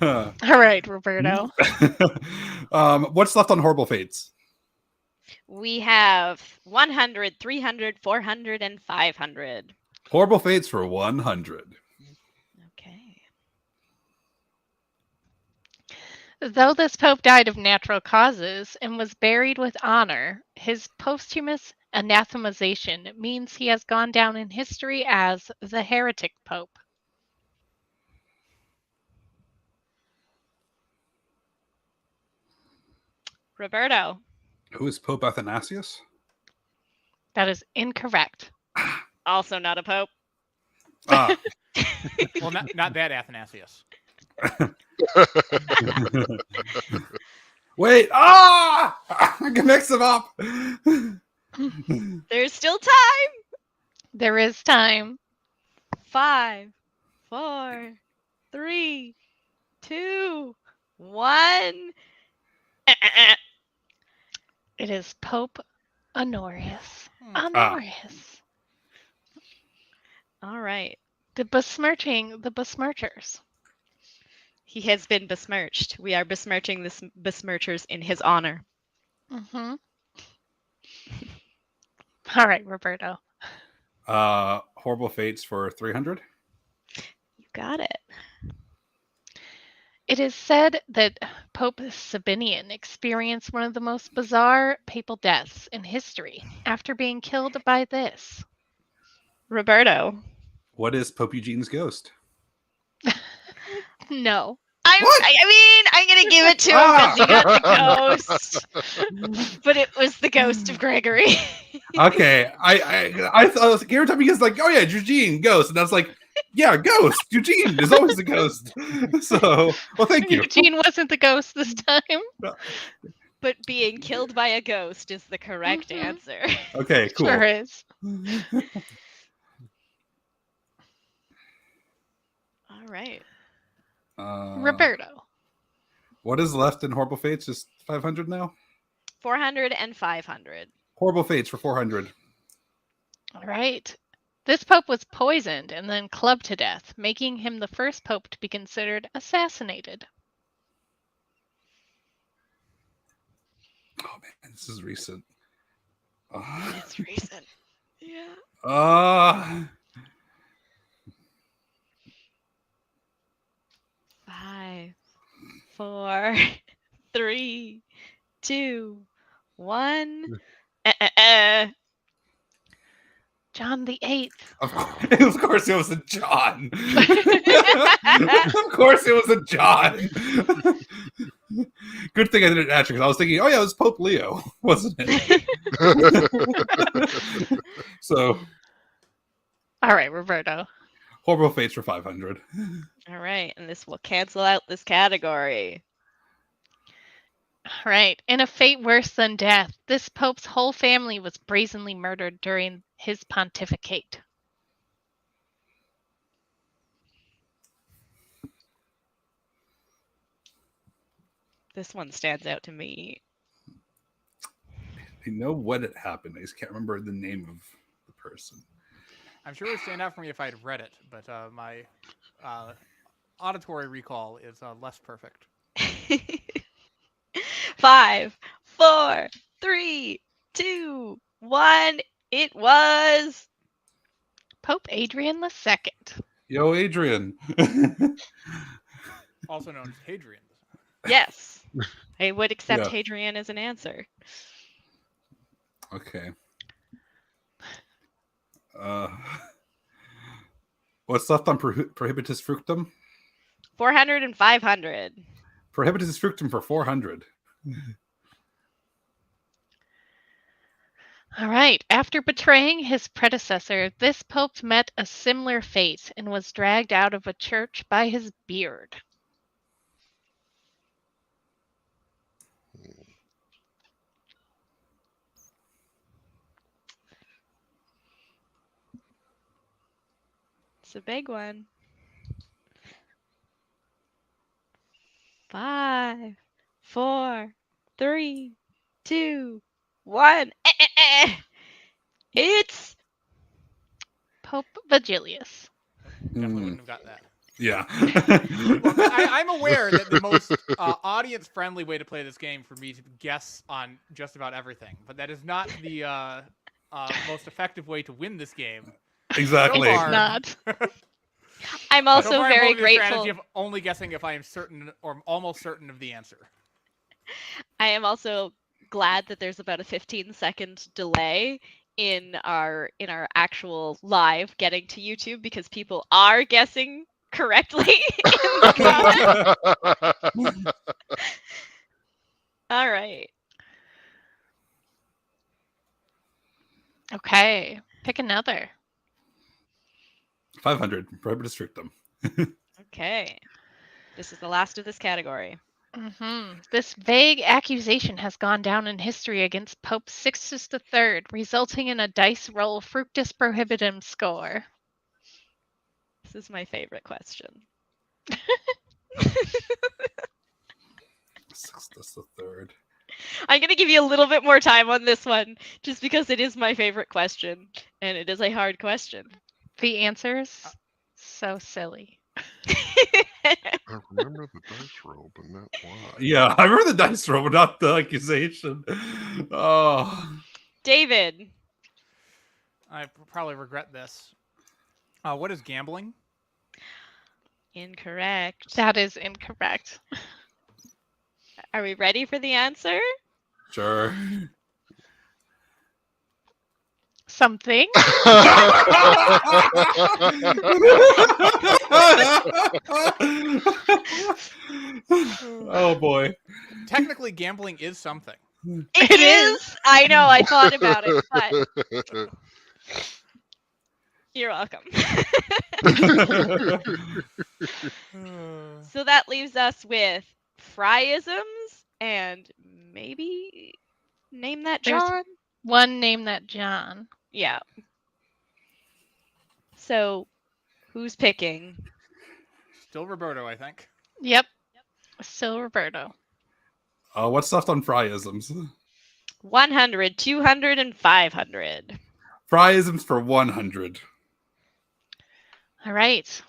[SPEAKER 1] All right, Roberto.
[SPEAKER 4] What's left on Horrible Fates?
[SPEAKER 7] We have 100, 300, 400, and 500.
[SPEAKER 4] Horrible Fates for 100.
[SPEAKER 7] Okay.
[SPEAKER 1] Though this pope died of natural causes and was buried with honor, his posthumous anathemization means he has gone down in history as the heretic pope.
[SPEAKER 7] Roberto.
[SPEAKER 4] Who is Pope Athanasius?
[SPEAKER 1] That is incorrect.
[SPEAKER 7] Also not a pope.
[SPEAKER 4] Ah.
[SPEAKER 3] Well, not that Athanasius.
[SPEAKER 4] Wait! Ah! I can mix them up.
[SPEAKER 7] There's still time.
[SPEAKER 1] There is time.
[SPEAKER 7] 5, 4, 3, 2, 1.
[SPEAKER 1] It is Pope Honorius.
[SPEAKER 3] Ah.
[SPEAKER 1] Honorius.
[SPEAKER 7] All right.
[SPEAKER 1] The besmirching the besmirchers.
[SPEAKER 7] He has been besmirched. We are besmirching the besmirchers in his honor.
[SPEAKER 1] Mm-hmm. All right, Roberto.
[SPEAKER 4] Horrible Fates for 300.
[SPEAKER 7] You got it.
[SPEAKER 1] It is said that Pope Sabinian experienced one of the most bizarre papal deaths in history after being killed by this.
[SPEAKER 7] Roberto.
[SPEAKER 4] What is Pope Eugene's ghost?
[SPEAKER 1] No.
[SPEAKER 7] I mean, I'm going to give it to him because he got the ghost. But it was the ghost of Gregory.
[SPEAKER 4] Okay, I thought every time he gets like, oh yeah, Eugene, ghost, and I was like, yeah, ghost. Eugene is always the ghost. So, well, thank you.
[SPEAKER 1] Eugene wasn't the ghost this time.
[SPEAKER 7] But being killed by a ghost is the correct
[SPEAKER 1] Mhm.
[SPEAKER 7] answer.
[SPEAKER 4] Okay, cool.
[SPEAKER 1] Sure is.
[SPEAKER 7] All right.
[SPEAKER 1] Roberto.
[SPEAKER 4] What is left in Horrible Fates? Just 500 now?
[SPEAKER 7] 400 and 500.
[SPEAKER 4] Horrible Fates for 400.
[SPEAKER 1] All right. This pope was poisoned and then clubbed to death, making him the first pope to be considered assassinated.
[SPEAKER 4] Oh man, this is recent.
[SPEAKER 7] It's recent. Yeah. 5, 4, 3, 2, 1.
[SPEAKER 1] John the Eighth.
[SPEAKER 4] Of course it was a John. Of course it was a John. Good thing I didn't answer because I was thinking, oh yeah, it was Pope Leo, wasn't it? So,
[SPEAKER 1] All right, Roberto.
[SPEAKER 4] Horrible Fates for 500.
[SPEAKER 7] All right, and this will cancel out this category.
[SPEAKER 1] All right. In a fate worse than death, this pope's whole family was brazenly murdered during his pontificate.
[SPEAKER 7] This one stands out to me.
[SPEAKER 4] I know what had happened. I just can't remember the name of the person.
[SPEAKER 3] I'm sure it would stand out for me if I'd read it, but my auditory recall is less perfect.
[SPEAKER 7] 5, 4, 3, 2, 1. It was
[SPEAKER 1] Pope Adrian II.
[SPEAKER 4] Yo, Adrian.
[SPEAKER 3] Also known as Hadrian.
[SPEAKER 7] yes. I would accept
[SPEAKER 4] Yeah.
[SPEAKER 7] Hadrian as an answer.
[SPEAKER 4] Okay. What's left on Prohibitus Fructum?
[SPEAKER 7] 400 and 500.
[SPEAKER 4] Prohibitus Fructum for 400.
[SPEAKER 1] All right. After betraying his predecessor, this pope met a similar fate and was dragged out of a church by his beard.
[SPEAKER 7] It's a big one. 5, 4, 3, 2, 1. It's
[SPEAKER 1] Pope Vigilius.
[SPEAKER 3] Definitely wouldn't have got that.
[SPEAKER 4] Yeah.
[SPEAKER 3] Well, I'm aware that the most audience-friendly way to play this game for me to guess on just about everything, but that is not the most effective way to win this game.
[SPEAKER 4] Exactly.
[SPEAKER 3] So far,
[SPEAKER 1] Not.
[SPEAKER 7] I'm
[SPEAKER 3] so
[SPEAKER 7] also
[SPEAKER 3] far I'm
[SPEAKER 7] very
[SPEAKER 3] holding the
[SPEAKER 7] grateful.
[SPEAKER 3] strategy of only guessing if I am certain or almost certain of the answer.
[SPEAKER 7] I am also glad that there's about a 15-second delay in our actual live getting to YouTube because people are guessing correctly in the comments. All right.
[SPEAKER 1] Okay. Pick another.
[SPEAKER 4] 500. Prohibitus Fructum.
[SPEAKER 7] Okay. This is the last of this category.
[SPEAKER 1] This vague accusation has gone down in history against Pope Sixtus III, resulting in a dice roll fructus prohibitum score.
[SPEAKER 7] This is my favorite question.
[SPEAKER 4] Sixtus the Third.
[SPEAKER 7] I'm going to give you a little bit more time on this one, just because it is my favorite question, and it is a hard question.
[SPEAKER 1] The answers? So silly.
[SPEAKER 5] I remember the dice roll, but not why.
[SPEAKER 4] Yeah, I remember the dice roll, but not the accusation. Oh.
[SPEAKER 7] David.
[SPEAKER 3] I probably regret this. What is gambling?
[SPEAKER 7] Incorrect.
[SPEAKER 1] That is incorrect.
[SPEAKER 7] Are we ready for the answer?
[SPEAKER 4] Sure.
[SPEAKER 1] Something?
[SPEAKER 4] Oh boy.
[SPEAKER 3] Technically, gambling is something.
[SPEAKER 7] It is. I know. I thought about it, but you're welcome. So that leaves us with Fryisms and maybe Name That
[SPEAKER 1] There's-
[SPEAKER 7] John.
[SPEAKER 1] One name that John.
[SPEAKER 7] Yeah. So who's picking?
[SPEAKER 3] Still Roberto, I think.
[SPEAKER 1] Yep. Still Roberto.
[SPEAKER 4] What's left on Fryisms?
[SPEAKER 7] 100, 200, and 500.
[SPEAKER 4] Fryisms for 100.
[SPEAKER 1] All right.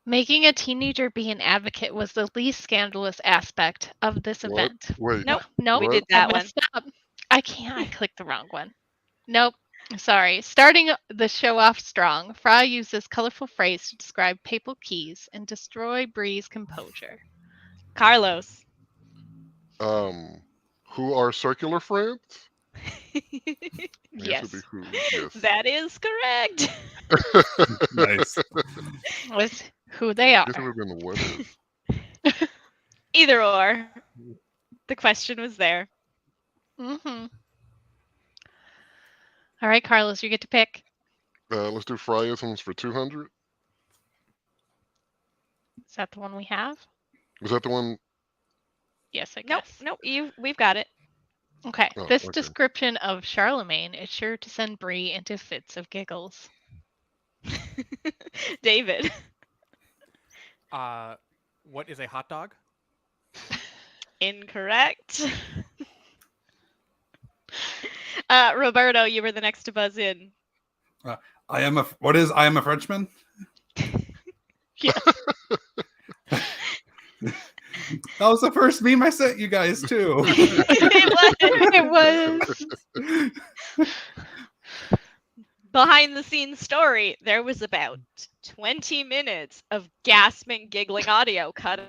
[SPEAKER 1] Making a teenager be an advocate was the least scandalous aspect of this
[SPEAKER 5] What?
[SPEAKER 1] event.
[SPEAKER 5] Wait.
[SPEAKER 7] Nope,
[SPEAKER 1] Nope.
[SPEAKER 7] we
[SPEAKER 5] What?
[SPEAKER 7] did
[SPEAKER 1] I
[SPEAKER 7] that one.
[SPEAKER 1] messed up. I can't. I clicked the wrong one. Nope. Sorry. Starting the show off strong, Fry used this colorful phrase to describe papal keys and destroy Bree's composure.
[SPEAKER 7] Carlos.
[SPEAKER 5] Who are circular friends? I guess it'd
[SPEAKER 1] Yes.
[SPEAKER 5] be who. Yes.
[SPEAKER 7] That is correct.
[SPEAKER 4] Nice.
[SPEAKER 1] Was who they
[SPEAKER 5] I
[SPEAKER 1] are.
[SPEAKER 5] guess it would have been the what is.
[SPEAKER 7] Either or. The question was there.
[SPEAKER 1] Mm-hmm. All right, Carlos, you get to pick.
[SPEAKER 5] Let's do Fryisms for 200.
[SPEAKER 1] Is that the one we have?
[SPEAKER 5] Was that the one?
[SPEAKER 1] Yes, I
[SPEAKER 7] Nope,
[SPEAKER 1] guess.
[SPEAKER 7] we've got it.
[SPEAKER 1] Okay.
[SPEAKER 5] Oh,
[SPEAKER 1] This
[SPEAKER 5] okay.
[SPEAKER 1] description of Charlemagne is sure to send Bree into fits of giggles.
[SPEAKER 7] David.
[SPEAKER 3] What is a hot dog?
[SPEAKER 7] Incorrect. Roberto, you were the next to buzz in.
[SPEAKER 4] I am a Frenchman?
[SPEAKER 1] Yeah.
[SPEAKER 4] That was the first meme I sent you guys too.
[SPEAKER 1] It was.
[SPEAKER 7] Behind the scenes story, there was about 20 minutes of gasping, giggling audio cut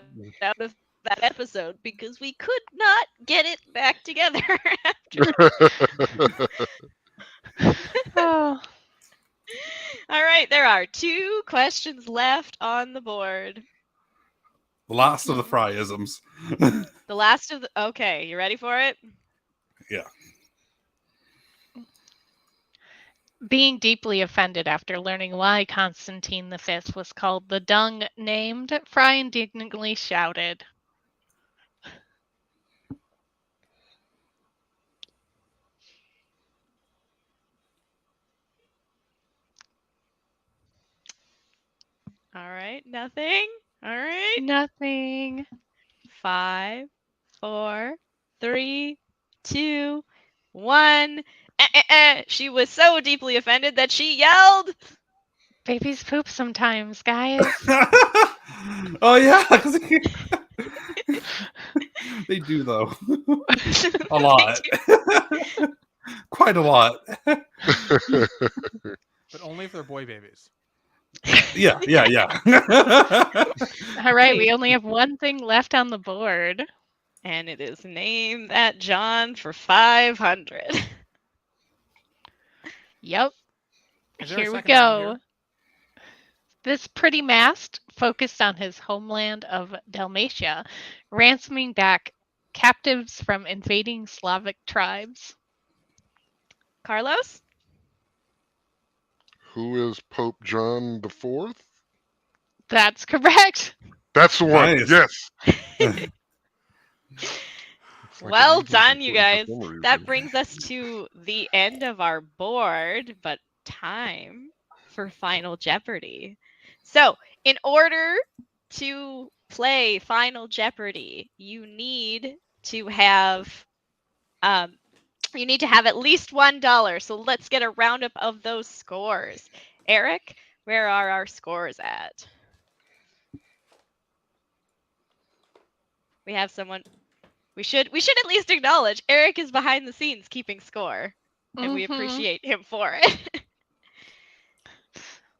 [SPEAKER 7] out of that episode because we could not get it back together after.
[SPEAKER 1] Oh.
[SPEAKER 7] All right, there are 2 questions left on the board.
[SPEAKER 4] The last of the Fryisms.
[SPEAKER 7] The last of the... Okay, you ready for it?
[SPEAKER 4] Yeah.
[SPEAKER 1] Being deeply offended after learning why Constantine V was called the dung named, Fry indignantly shouted.
[SPEAKER 7] All right, nothing. All right.
[SPEAKER 1] Nothing.
[SPEAKER 7] 5, 4, 3, 2, 1. She was so deeply offended that she yelled.
[SPEAKER 1] Babies poop sometimes, guys.
[SPEAKER 4] Oh yeah, 'cause they do though. A lot. Quite a lot.
[SPEAKER 3] But only if they're boy babies.
[SPEAKER 4] Yeah.
[SPEAKER 1] All right, we only have one thing left on the board.
[SPEAKER 7] And it is Name That John for 500.
[SPEAKER 1] Yep.
[SPEAKER 3] Is there a
[SPEAKER 1] Here we
[SPEAKER 3] second round
[SPEAKER 1] go.
[SPEAKER 3] here?
[SPEAKER 1] This pretty mast focused on his homeland of Dalmatia, ransoming back captives from invading Slavic tribes.
[SPEAKER 7] Carlos?
[SPEAKER 5] Who is Pope John IV?
[SPEAKER 1] That's correct.
[SPEAKER 5] That's the one.
[SPEAKER 4] Nice.
[SPEAKER 5] Yes. It's like
[SPEAKER 7] Well
[SPEAKER 5] a music
[SPEAKER 7] done, you
[SPEAKER 5] recording
[SPEAKER 7] guys.
[SPEAKER 5] for some reason.
[SPEAKER 7] That brings us to the end of our board, but time for Final Jeopardy. So, in order to play Final Jeopardy, you need to have at least $1. So let's get a roundup of those scores. Eric, where are our scores at? We have someone. We should at least acknowledge Eric is behind the scenes keeping score, and we
[SPEAKER 1] Mhm.
[SPEAKER 7] appreciate him for it.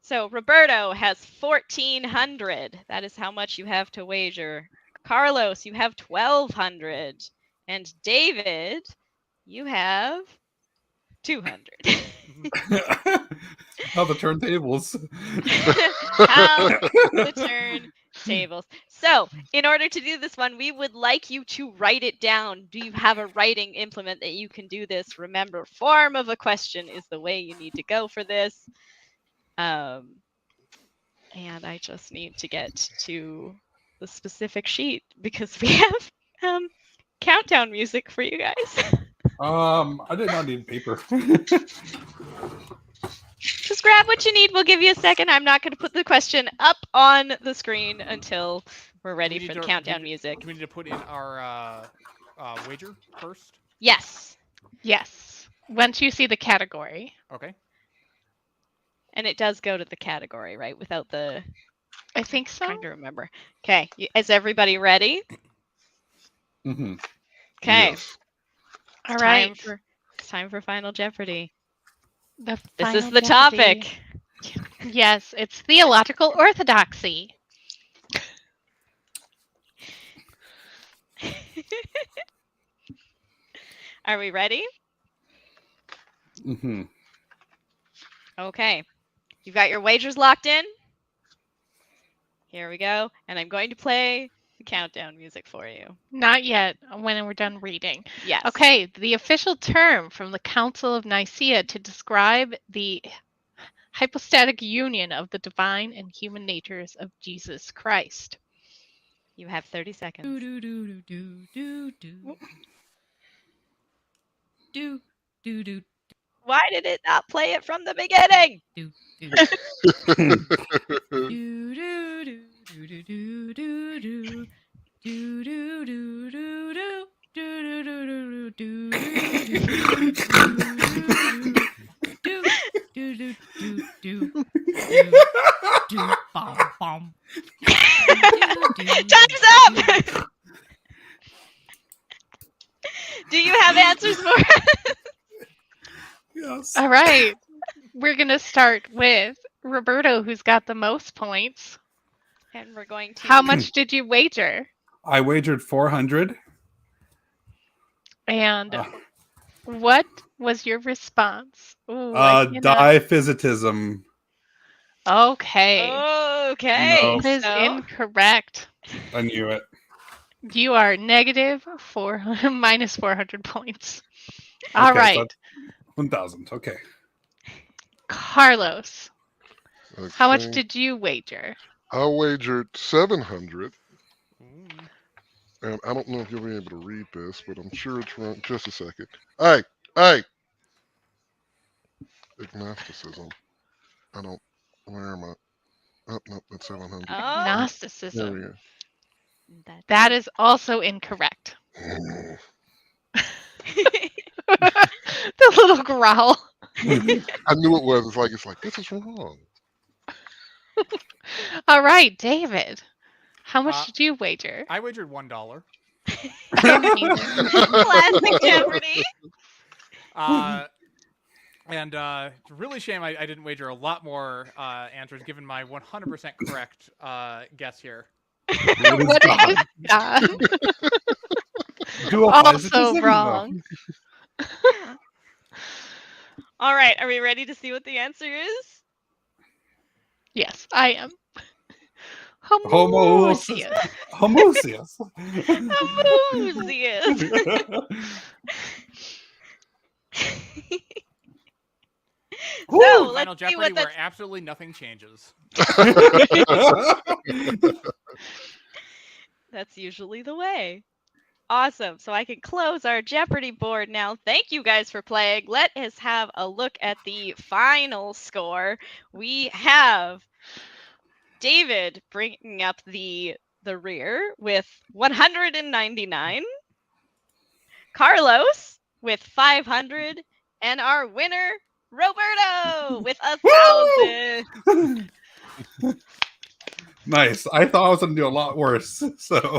[SPEAKER 7] So Roberto has 1,400. That is how much you have to wager. Carlos, you have 1,200, and David, you have 200.
[SPEAKER 4] How the turntables.
[SPEAKER 7] How the turntables. So, in order to do this one, we would like you to write it down. Do you have a writing implement that you can do this? Remember, form of a question is the way you need to go for this. And I just need to get to the specific sheet because we have countdown music for you guys.
[SPEAKER 4] I did not need paper.
[SPEAKER 7] Just grab what you need. We'll give you a second. I'm not going to put the question up on the screen until we're ready
[SPEAKER 3] we
[SPEAKER 7] for
[SPEAKER 3] need
[SPEAKER 7] the
[SPEAKER 3] to-
[SPEAKER 7] countdown
[SPEAKER 3] do
[SPEAKER 7] music.
[SPEAKER 3] we need to put in our wager first?
[SPEAKER 7] Yes.
[SPEAKER 1] Yes. Once you see the category.
[SPEAKER 3] Okay.
[SPEAKER 7] And it does go to the category, right? Without the...
[SPEAKER 1] I think so.
[SPEAKER 7] Trying to remember. Okay. Is everybody ready?
[SPEAKER 4] Mhm.
[SPEAKER 7] Okay.
[SPEAKER 5] Yes.
[SPEAKER 1] All right.
[SPEAKER 7] It's time for Final Jeopardy.
[SPEAKER 1] The
[SPEAKER 7] This is
[SPEAKER 1] Final
[SPEAKER 7] the
[SPEAKER 1] Jeopardy.
[SPEAKER 7] topic.
[SPEAKER 1] Yes, it's theological orthodoxy.
[SPEAKER 7] Are we ready?
[SPEAKER 4] Mhm.
[SPEAKER 7] Okay. You've got your wagers locked in? Here we go. And I'm going to play the countdown music for you.
[SPEAKER 1] Not yet, when we're done reading.
[SPEAKER 7] Yes.
[SPEAKER 1] Okay, the official term from the Council of Nicaea to describe the hypostatic union of the divine and human natures of Jesus Christ.
[SPEAKER 7] You have 30 seconds. Why did it not play it from the beginning? Time's up! Do you have answers for us?
[SPEAKER 4] Yes.
[SPEAKER 1] All right, we're going to start with Roberto, who's got the most points.
[SPEAKER 7] And we're going to...
[SPEAKER 1] How much did you wager?
[SPEAKER 4] I wagered 400.
[SPEAKER 1] And what was your response? Ooh, I cannot-
[SPEAKER 4] Diphysitism.
[SPEAKER 1] Okay.
[SPEAKER 7] Okay.
[SPEAKER 4] No.
[SPEAKER 1] That is incorrect.
[SPEAKER 4] I knew it.
[SPEAKER 1] You are minus 400 points. All
[SPEAKER 4] Okay,
[SPEAKER 1] right,
[SPEAKER 4] so 1,000. Okay.
[SPEAKER 1] Carlos, how much
[SPEAKER 5] Okay.
[SPEAKER 1] did you wager?
[SPEAKER 5] I wagered 700,
[SPEAKER 3] Ooh.
[SPEAKER 5] and I don't know if you'll be able to read this, but I'm sure it's wrong. Just a second. Hey! Agnosticism. I don't. Where am I? Oh, no, that's 700.
[SPEAKER 7] Oh,
[SPEAKER 5] There
[SPEAKER 1] Gnosticism.
[SPEAKER 5] we go.
[SPEAKER 1] That is also incorrect.
[SPEAKER 5] Mm.
[SPEAKER 1] The little growl.
[SPEAKER 5] I knew it was. It's like this is wrong.
[SPEAKER 1] All right, David, how much
[SPEAKER 3] Uh,
[SPEAKER 1] did you wager?
[SPEAKER 3] I wagered $1.
[SPEAKER 7] Classic Jeopardy.
[SPEAKER 3] And it's a really shame I didn't wager a lot more answers given my 100% correct guess here.
[SPEAKER 1] What is God? Also wrong.
[SPEAKER 7] All right, are we ready to see what the answer is?
[SPEAKER 1] Yes, I am.
[SPEAKER 4] Homoousius.
[SPEAKER 1] Homoousius.
[SPEAKER 7] Homoousius.
[SPEAKER 4] Woo!
[SPEAKER 7] So let's
[SPEAKER 3] Final
[SPEAKER 7] see
[SPEAKER 3] Jeopardy,
[SPEAKER 7] what
[SPEAKER 3] where
[SPEAKER 7] that's...
[SPEAKER 3] absolutely nothing changes.
[SPEAKER 7] That's usually the way. Awesome. So I can close our Jeopardy board now. Thank you guys for playing. Let us have a look at the final score. We have David bringing up the rear with 199. Carlos with 500. And our winner, Roberto, with 1,000.
[SPEAKER 4] Nice. I thought I was going to do a lot worse. So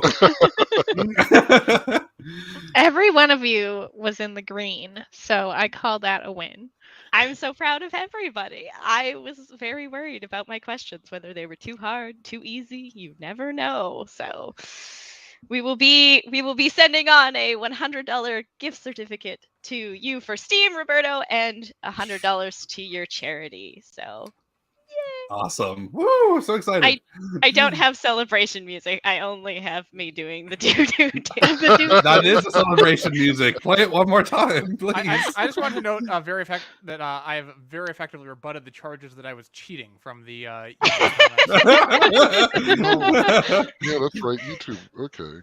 [SPEAKER 1] Every one of you was in the green, so I call that a win.
[SPEAKER 7] I'm so proud of everybody. I was very worried about my questions, whether they were too hard, too easy. You never know. So we will be sending on a $100 gift certificate to you for Steam, Roberto, and $100 to your charity. So
[SPEAKER 4] awesome. Woo, so excited.
[SPEAKER 7] I don't have celebration music. I only have me doing the do-do-do.
[SPEAKER 4] That is a celebration music. Play it one more time, please.
[SPEAKER 3] I just want to note that I have very effectively rebutted the charges that I was cheating from the
[SPEAKER 5] Yeah, that's right. YouTube. Okay.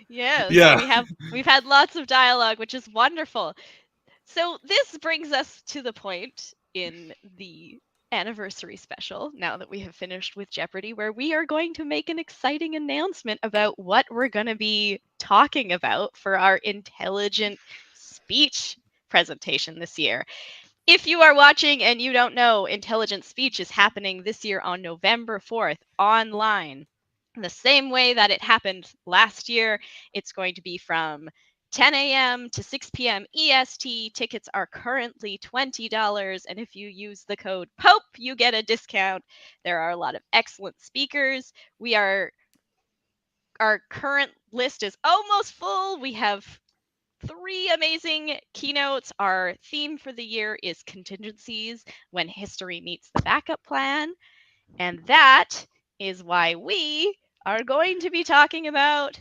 [SPEAKER 7] Yes.
[SPEAKER 4] Yeah.
[SPEAKER 7] We've had lots of dialogue, which is wonderful. So this brings us to the point in the anniversary special now that we have finished with Jeopardy, where we are going to make an exciting announcement about what we're going to be talking about for our intelligent speech presentation this year. If you are watching and you don't know, Intelligent Speech is happening this year on November 4th online. The same way that it happened last year, it's going to be from 10 a.m. to 6 p.m. EST. Tickets are currently $20, and if you use the code POPE, you get a discount. There are a lot of excellent speakers. Our current list is almost full. We have 3 amazing keynotes. Our theme for the year is contingencies when history meets the backup plan. And that is why we are going to be talking about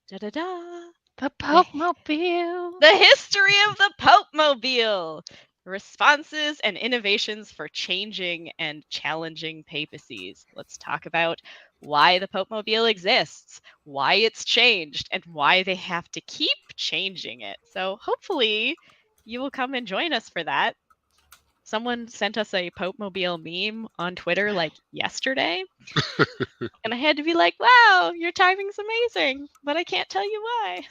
[SPEAKER 1] The Pope Mobile.
[SPEAKER 7] the history of the Pope Mobile. Responses and innovations for changing and challenging papacies. Let's talk about why the Pope Mobile exists, why it's changed, and why they have to keep changing it. So hopefully you will come and join us for that. Someone sent us a Pope Mobile meme on Twitter like yesterday. And I had to be like, wow, your timing's amazing, but I can't tell you why.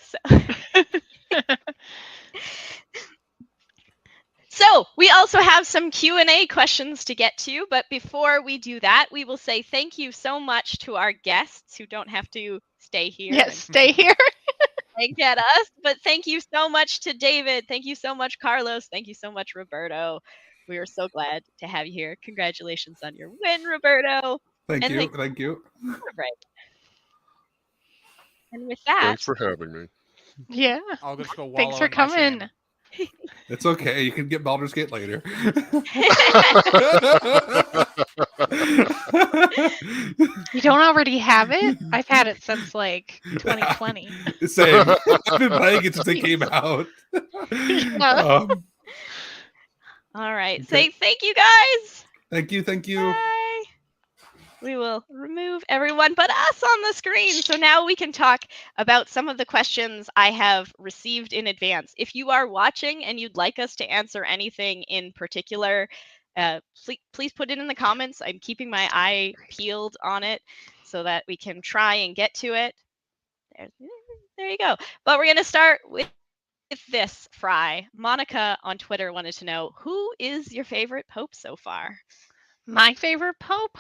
[SPEAKER 7] So we also have some Q&A questions to get to, but before we do that, we will say thank you so much to our guests who don't have to stay here.
[SPEAKER 1] Yes, stay here.
[SPEAKER 7] And get us, but thank you so much to David. Thank you so much, Carlos. Thank you so much, Roberto. We are so glad to have you here. Congratulations on your win, Roberto.
[SPEAKER 4] Thank
[SPEAKER 7] And
[SPEAKER 4] you.
[SPEAKER 7] thank-
[SPEAKER 4] Thank you.
[SPEAKER 7] Right. And with that,
[SPEAKER 5] Thanks for having me.
[SPEAKER 1] Yeah.
[SPEAKER 3] I'll just go wallow
[SPEAKER 1] Thanks for
[SPEAKER 3] in my shame.
[SPEAKER 1] coming.
[SPEAKER 4] It's okay. You can get Baldur's Gate later.
[SPEAKER 1] You don't already have it? I've had it since like 2020.
[SPEAKER 4] Same. I've been playing it since it came out.
[SPEAKER 1] Yeah.
[SPEAKER 7] all right.
[SPEAKER 4] Okay.
[SPEAKER 7] Say thank you, guys.
[SPEAKER 4] Thank you. Thank you.
[SPEAKER 7] Bye. We will remove everyone but us on the screen. So now we can talk about some of the questions I have received in advance. If you are watching and you'd like us to answer anything in particular, please put it in the comments. I'm keeping my eye peeled on it so that we can try and get to it. There you go. But we're going to start with this, Fry. Monica on Twitter wanted to know, who is your favorite pope so far?
[SPEAKER 1] My favorite pope?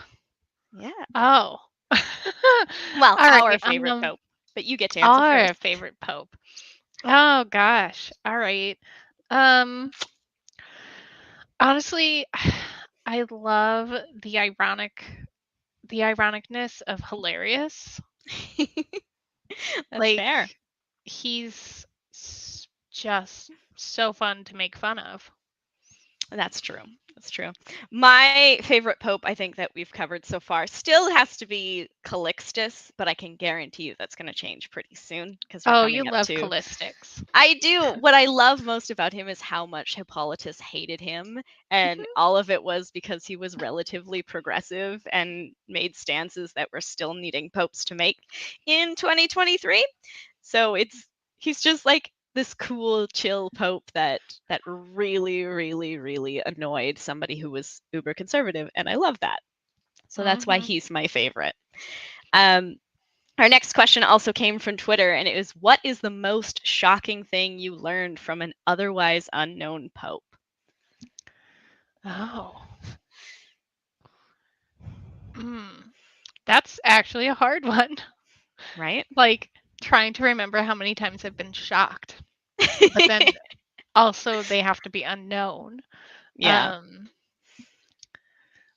[SPEAKER 7] Yeah.
[SPEAKER 1] Oh.
[SPEAKER 7] Well,
[SPEAKER 1] All right,
[SPEAKER 7] our favorite pope. But you get to answer
[SPEAKER 1] Our
[SPEAKER 7] first.
[SPEAKER 1] favorite pope. Oh gosh. All right. Honestly, I love the ironicness of hilarious.
[SPEAKER 7] That's
[SPEAKER 1] Like,
[SPEAKER 7] fair.
[SPEAKER 1] he's just so fun to make fun of.
[SPEAKER 7] That's true. That's true. My favorite pope, I think, that we've covered so far still has to be Calixtus, but I can guarantee you that's going to change pretty soon because
[SPEAKER 1] Oh, you love Callistics.
[SPEAKER 7] I do. What I love most about him is how much Hippolytus hated him, and all of it was because he was relatively progressive and made stances that we're still needing popes to make in 2023. So he's just like this cool, chill pope that really, really, really annoyed somebody who was uber conservative, and I love that. So that's why he's my favorite. Our next question also came from Twitter, and it was, what is the most shocking thing you learned from an otherwise unknown pope?
[SPEAKER 1] Oh. That's actually a hard one.
[SPEAKER 7] Right?
[SPEAKER 1] Like, trying to remember how many times I've been shocked. But then also they have to be unknown.
[SPEAKER 7] Yeah.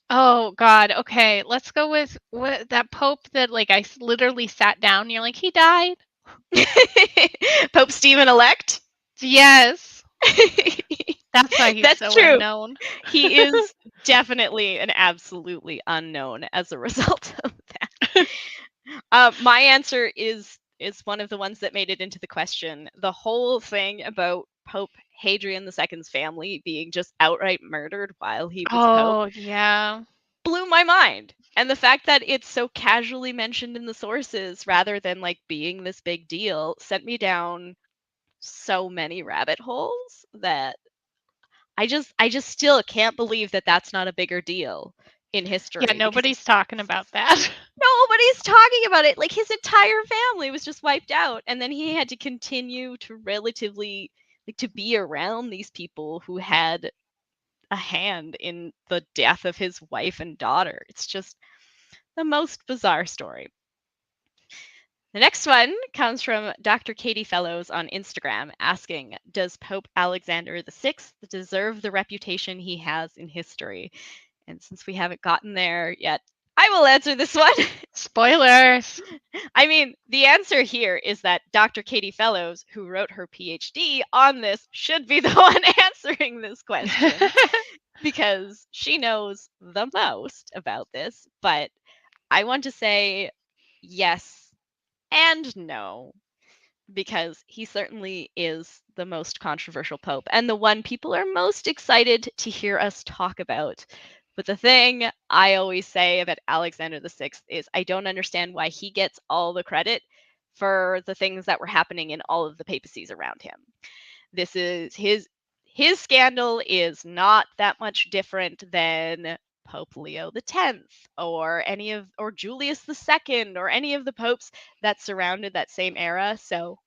[SPEAKER 1] Oh God. Okay, let's go with that pope that like I literally sat down. And you're like, he died.
[SPEAKER 7] Pope Stephen elect.
[SPEAKER 1] Yes. That's why he's
[SPEAKER 7] That's
[SPEAKER 1] so
[SPEAKER 7] true.
[SPEAKER 1] unknown.
[SPEAKER 7] He is definitely an absolutely unknown as a result of that. My answer is one of the ones that made it into the question. The whole thing about Pope Hadrian II's family being just outright murdered while he was pope.
[SPEAKER 1] Oh yeah.
[SPEAKER 7] Blew my mind. And the fact that it's so casually mentioned in the sources rather than like being this big deal sent me down so many rabbit holes that I just still can't believe that that's not a bigger deal in history.
[SPEAKER 1] Yeah,
[SPEAKER 7] because
[SPEAKER 1] nobody's talking about that.
[SPEAKER 7] nobody's talking about it. Like, his entire family was just wiped out, and then he had to continue to relatively to be around these people who had a hand in the death of his wife and daughter. It's just the most bizarre story. The next one comes from Dr. Katie Fellows on Instagram asking, does Pope Alexander VI deserve the reputation he has in history? And since we haven't gotten there yet, I will answer this one.
[SPEAKER 1] Spoilers.
[SPEAKER 7] I mean, the answer here is that Dr. Katie Fellows, who wrote her PhD on this, should be the one answering this question because she knows the most about this. But I want to say yes and no, because he certainly is the most controversial pope and the one people are most excited to hear us talk about. But the thing I always say about Alexander VI is I don't understand why he gets all the credit for the things that were happening in all of the papacies around him. This is his scandal is not that much different than Pope Leo X or Julius II or any of the popes that surrounded that same era. So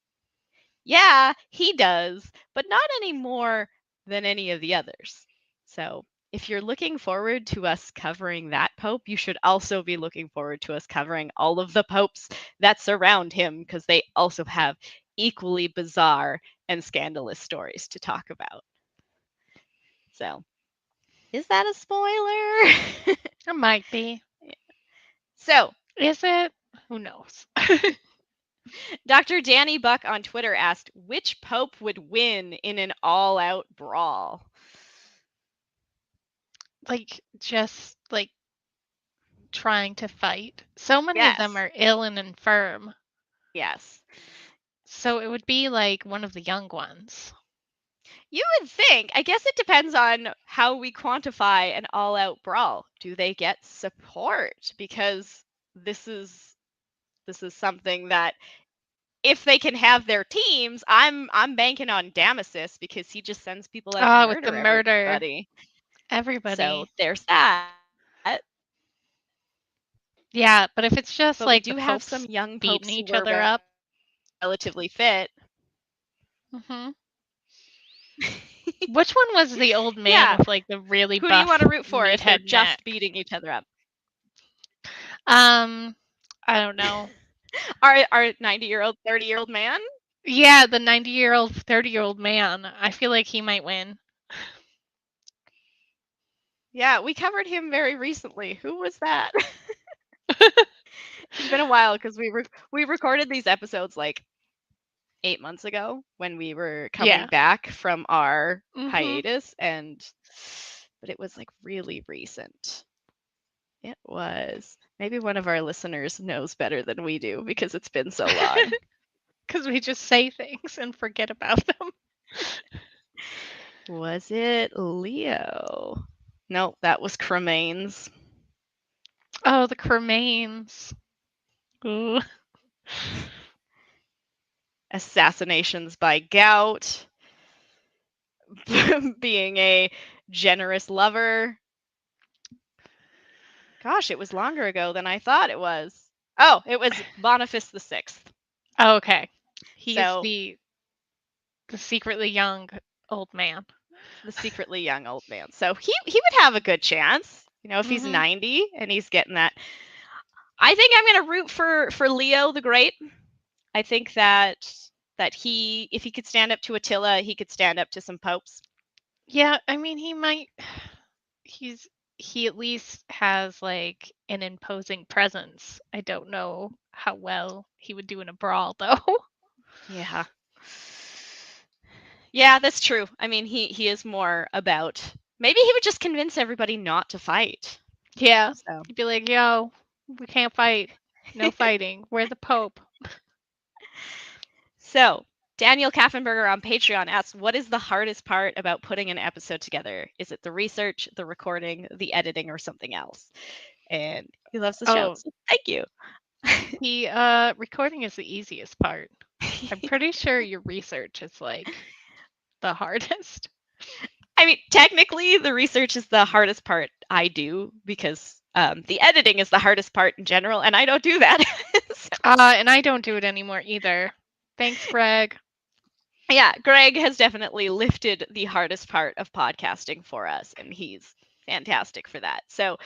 [SPEAKER 7] yeah, he does, but not any more than any of the others. So if you're looking forward to us covering that pope, you should also be looking forward to us covering all of the popes that surround him, because they also have equally bizarre and scandalous stories to talk about. So, is that a spoiler?
[SPEAKER 1] It might be.
[SPEAKER 7] So,
[SPEAKER 1] Is it? Who knows?
[SPEAKER 7] Dr. Danny Buck on Twitter asked, which pope would win in an all-out brawl?
[SPEAKER 1] Like, just like trying to fight. So many of them
[SPEAKER 7] Yes.
[SPEAKER 1] are ill and infirm.
[SPEAKER 7] Yes.
[SPEAKER 1] So it would be like one of the young ones.
[SPEAKER 7] You would think. I guess it depends on how we quantify an all-out brawl. Do they get support? Because this is something that if they can have their teams, I'm banking on Damasus because he just sends people out to
[SPEAKER 1] With the
[SPEAKER 7] murder
[SPEAKER 1] murder.
[SPEAKER 7] everybody.
[SPEAKER 1] Everybody.
[SPEAKER 7] So there's that.
[SPEAKER 1] Yeah, but if it's just
[SPEAKER 7] But
[SPEAKER 1] like
[SPEAKER 7] we do
[SPEAKER 1] the
[SPEAKER 7] have
[SPEAKER 1] popes
[SPEAKER 7] some young
[SPEAKER 1] beating
[SPEAKER 7] popes
[SPEAKER 1] each
[SPEAKER 7] who are
[SPEAKER 1] other up.
[SPEAKER 7] relatively fit.
[SPEAKER 1] Mm-hmm. Which one was the old man
[SPEAKER 7] Yeah.
[SPEAKER 1] with like the really
[SPEAKER 7] Who
[SPEAKER 1] buff
[SPEAKER 7] do you want to root for if they're
[SPEAKER 1] meathead
[SPEAKER 7] just
[SPEAKER 1] neck?
[SPEAKER 7] beating each other up?
[SPEAKER 1] I don't know.
[SPEAKER 7] Our 90-year-old, 30-year-old man?
[SPEAKER 1] Yeah, the 90-year-old, 30-year-old man. I feel like he might win.
[SPEAKER 7] Yeah, we covered him very recently. Who was that? It's been a while because we recorded these episodes like 8 months ago when we were coming back from our hiatus, but it was like really recent. It was. Maybe one of our listeners knows better than we do because it's been so long.
[SPEAKER 1] Because we just say things and forget about them.
[SPEAKER 7] Was it Leo? No, that was Cremains.
[SPEAKER 1] Oh, the Cremains. Ooh.
[SPEAKER 7] Assassinations by gout. Being a generous lover. Gosh, it was longer ago than I thought it was. Oh, it was Boniface VI.
[SPEAKER 1] Oh, okay. He's
[SPEAKER 7] So-
[SPEAKER 1] the secretly young old man.
[SPEAKER 7] The secretly young old man. So he would have a good chance, if he's
[SPEAKER 1] Mhm.
[SPEAKER 7] 90 and he's getting that. I think I'm going to root for Leo the Great. I think that he, if he could stand up to Attila, he could stand up to some popes.
[SPEAKER 1] Yeah, I mean, he might. He at least has like an imposing presence. I don't know how well he would do in a brawl, though.
[SPEAKER 7] Yeah. Yeah, that's true. I mean, he is more about. Maybe he would just convince everybody not to fight.
[SPEAKER 1] Yeah.
[SPEAKER 7] So.
[SPEAKER 1] He'd be like, "Yo, we can't fight. No fighting. We're the Pope."
[SPEAKER 7] So, Daniel Kaffenberger on Patreon asks, what is the hardest part about putting an episode together? Is it the research, the recording, the editing, or something else? And he loves the show. So thank you.
[SPEAKER 1] The recording is the easiest part. I'm pretty sure your research is like the hardest.
[SPEAKER 7] I mean, technically, the research is the hardest part I do because the editing is the hardest part in general, and I don't do that. So,
[SPEAKER 1] And I don't do it anymore either. Thanks, Greg.
[SPEAKER 7] yeah, Greg has definitely lifted the hardest part of podcasting for us, and he's fantastic for that. So,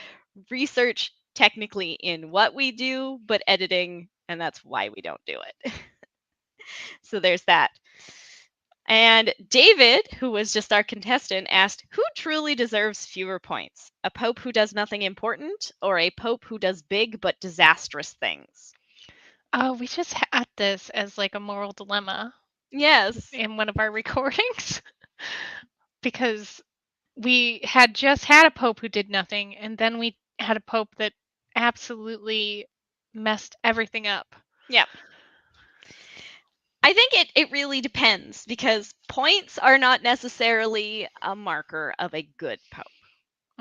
[SPEAKER 7] research technically in what we do, but editing, and that's why we don't do it. So, there's that. And David, who was just our contestant, asked, who truly deserves fewer points? A pope who does nothing important or a pope who does big but disastrous things?
[SPEAKER 1] We just had this as like a moral dilemma
[SPEAKER 7] Yes.
[SPEAKER 1] in one of our recordings because we had just had a pope who did nothing, and then we had a pope that absolutely messed everything up.
[SPEAKER 7] Yep. I think it really depends because points are not necessarily a marker of a good pope.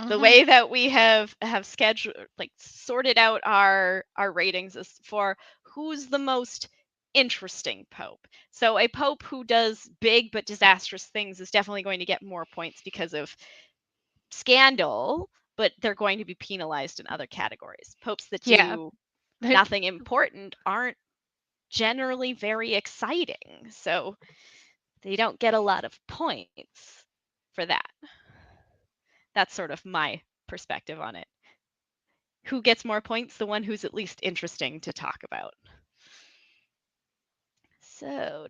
[SPEAKER 7] The way that we have scheduled, like sorted out our ratings is for who's the most interesting pope. So a pope who does big but disastrous things is definitely going to get more points because of scandal, but they're going to be penalized in other categories. Popes that
[SPEAKER 1] Yeah.
[SPEAKER 7] do nothing important aren't generally very exciting, so they don't get a lot of points for that. That's sort of my perspective on it. Who gets more points? The one who's at least interesting to talk about. So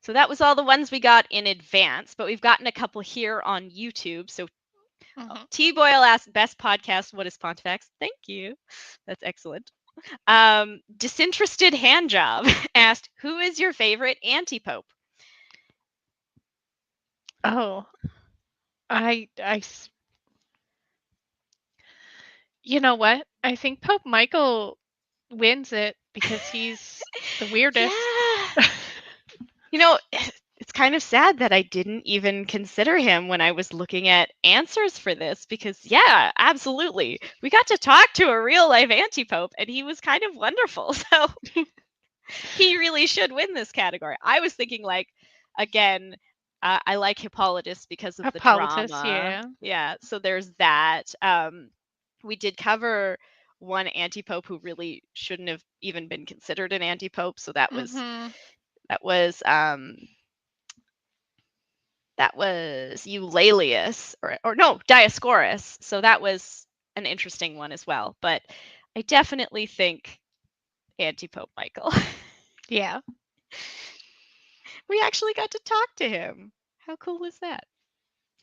[SPEAKER 7] that was all the ones we got in advance, but we've gotten a couple here on YouTube. So T Boyle asked, best podcast, what is Pontifex? Thank you. That's excellent. Disinterested Handjob asked, who is your favorite anti-pope?
[SPEAKER 1] Oh, you know what? I think Pope Michael wins it because he's the weirdest.
[SPEAKER 7] Yeah. You know, it's kind of sad that I didn't even consider him when I was looking at answers for this because, yeah, absolutely. We got to talk to a real life anti-pope and he was kind of wonderful. So he really should win this category. I was thinking, like, again, I like Hippolytus because of the
[SPEAKER 1] Hippolytus,
[SPEAKER 7] drama. Yeah, so there's that. We did cover one anti-pope who really shouldn't have even been considered an anti-pope. So that was Eulalius or no, Dioscorus. So that was an interesting one as well. But I definitely think anti-pope Michael.
[SPEAKER 1] Yeah.
[SPEAKER 7] We actually got to talk to him. How cool was that?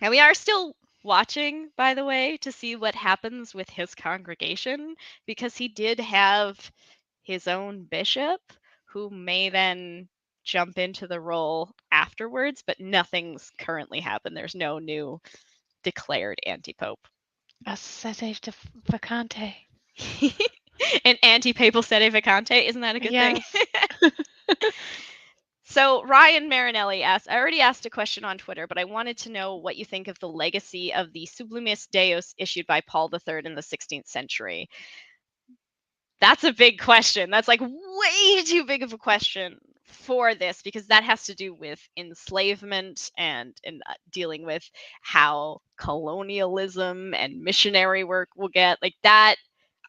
[SPEAKER 7] And we are still watching, by the way, to see what happens with his congregation because he did have his own bishop who may then jump into the role afterwards, but nothing's currently happened. There's no new declared anti-pope.
[SPEAKER 1] A sede vacante.
[SPEAKER 7] An anti-papal sede vacante, isn't that a good thing?
[SPEAKER 1] Yes.
[SPEAKER 7] So Ryan Marinelli asked, I already asked a question on Twitter, but I wanted to know what you think of the legacy of the Sublimis Deus issued by Paul III in the 16th century. That's a big question. That's like way too big of a question for this because that has to do with enslavement and dealing with how colonialism and missionary work will get like that.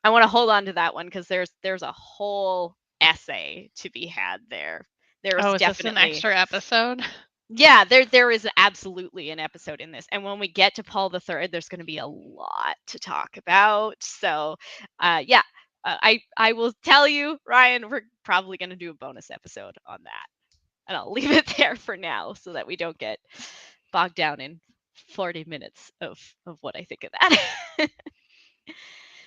[SPEAKER 7] I want to hold on to that one because there's a whole essay to be had there. There's
[SPEAKER 1] is
[SPEAKER 7] definitely
[SPEAKER 1] this an extra episode?
[SPEAKER 7] Yeah, there is absolutely an episode in this. And when we get to Paul III, there's going to be a lot to talk about. So, yeah, I will tell you, Ryan, we're probably going to do a bonus episode on that. And I'll leave it there for now so that we don't get bogged down in 40 minutes of what I think of that.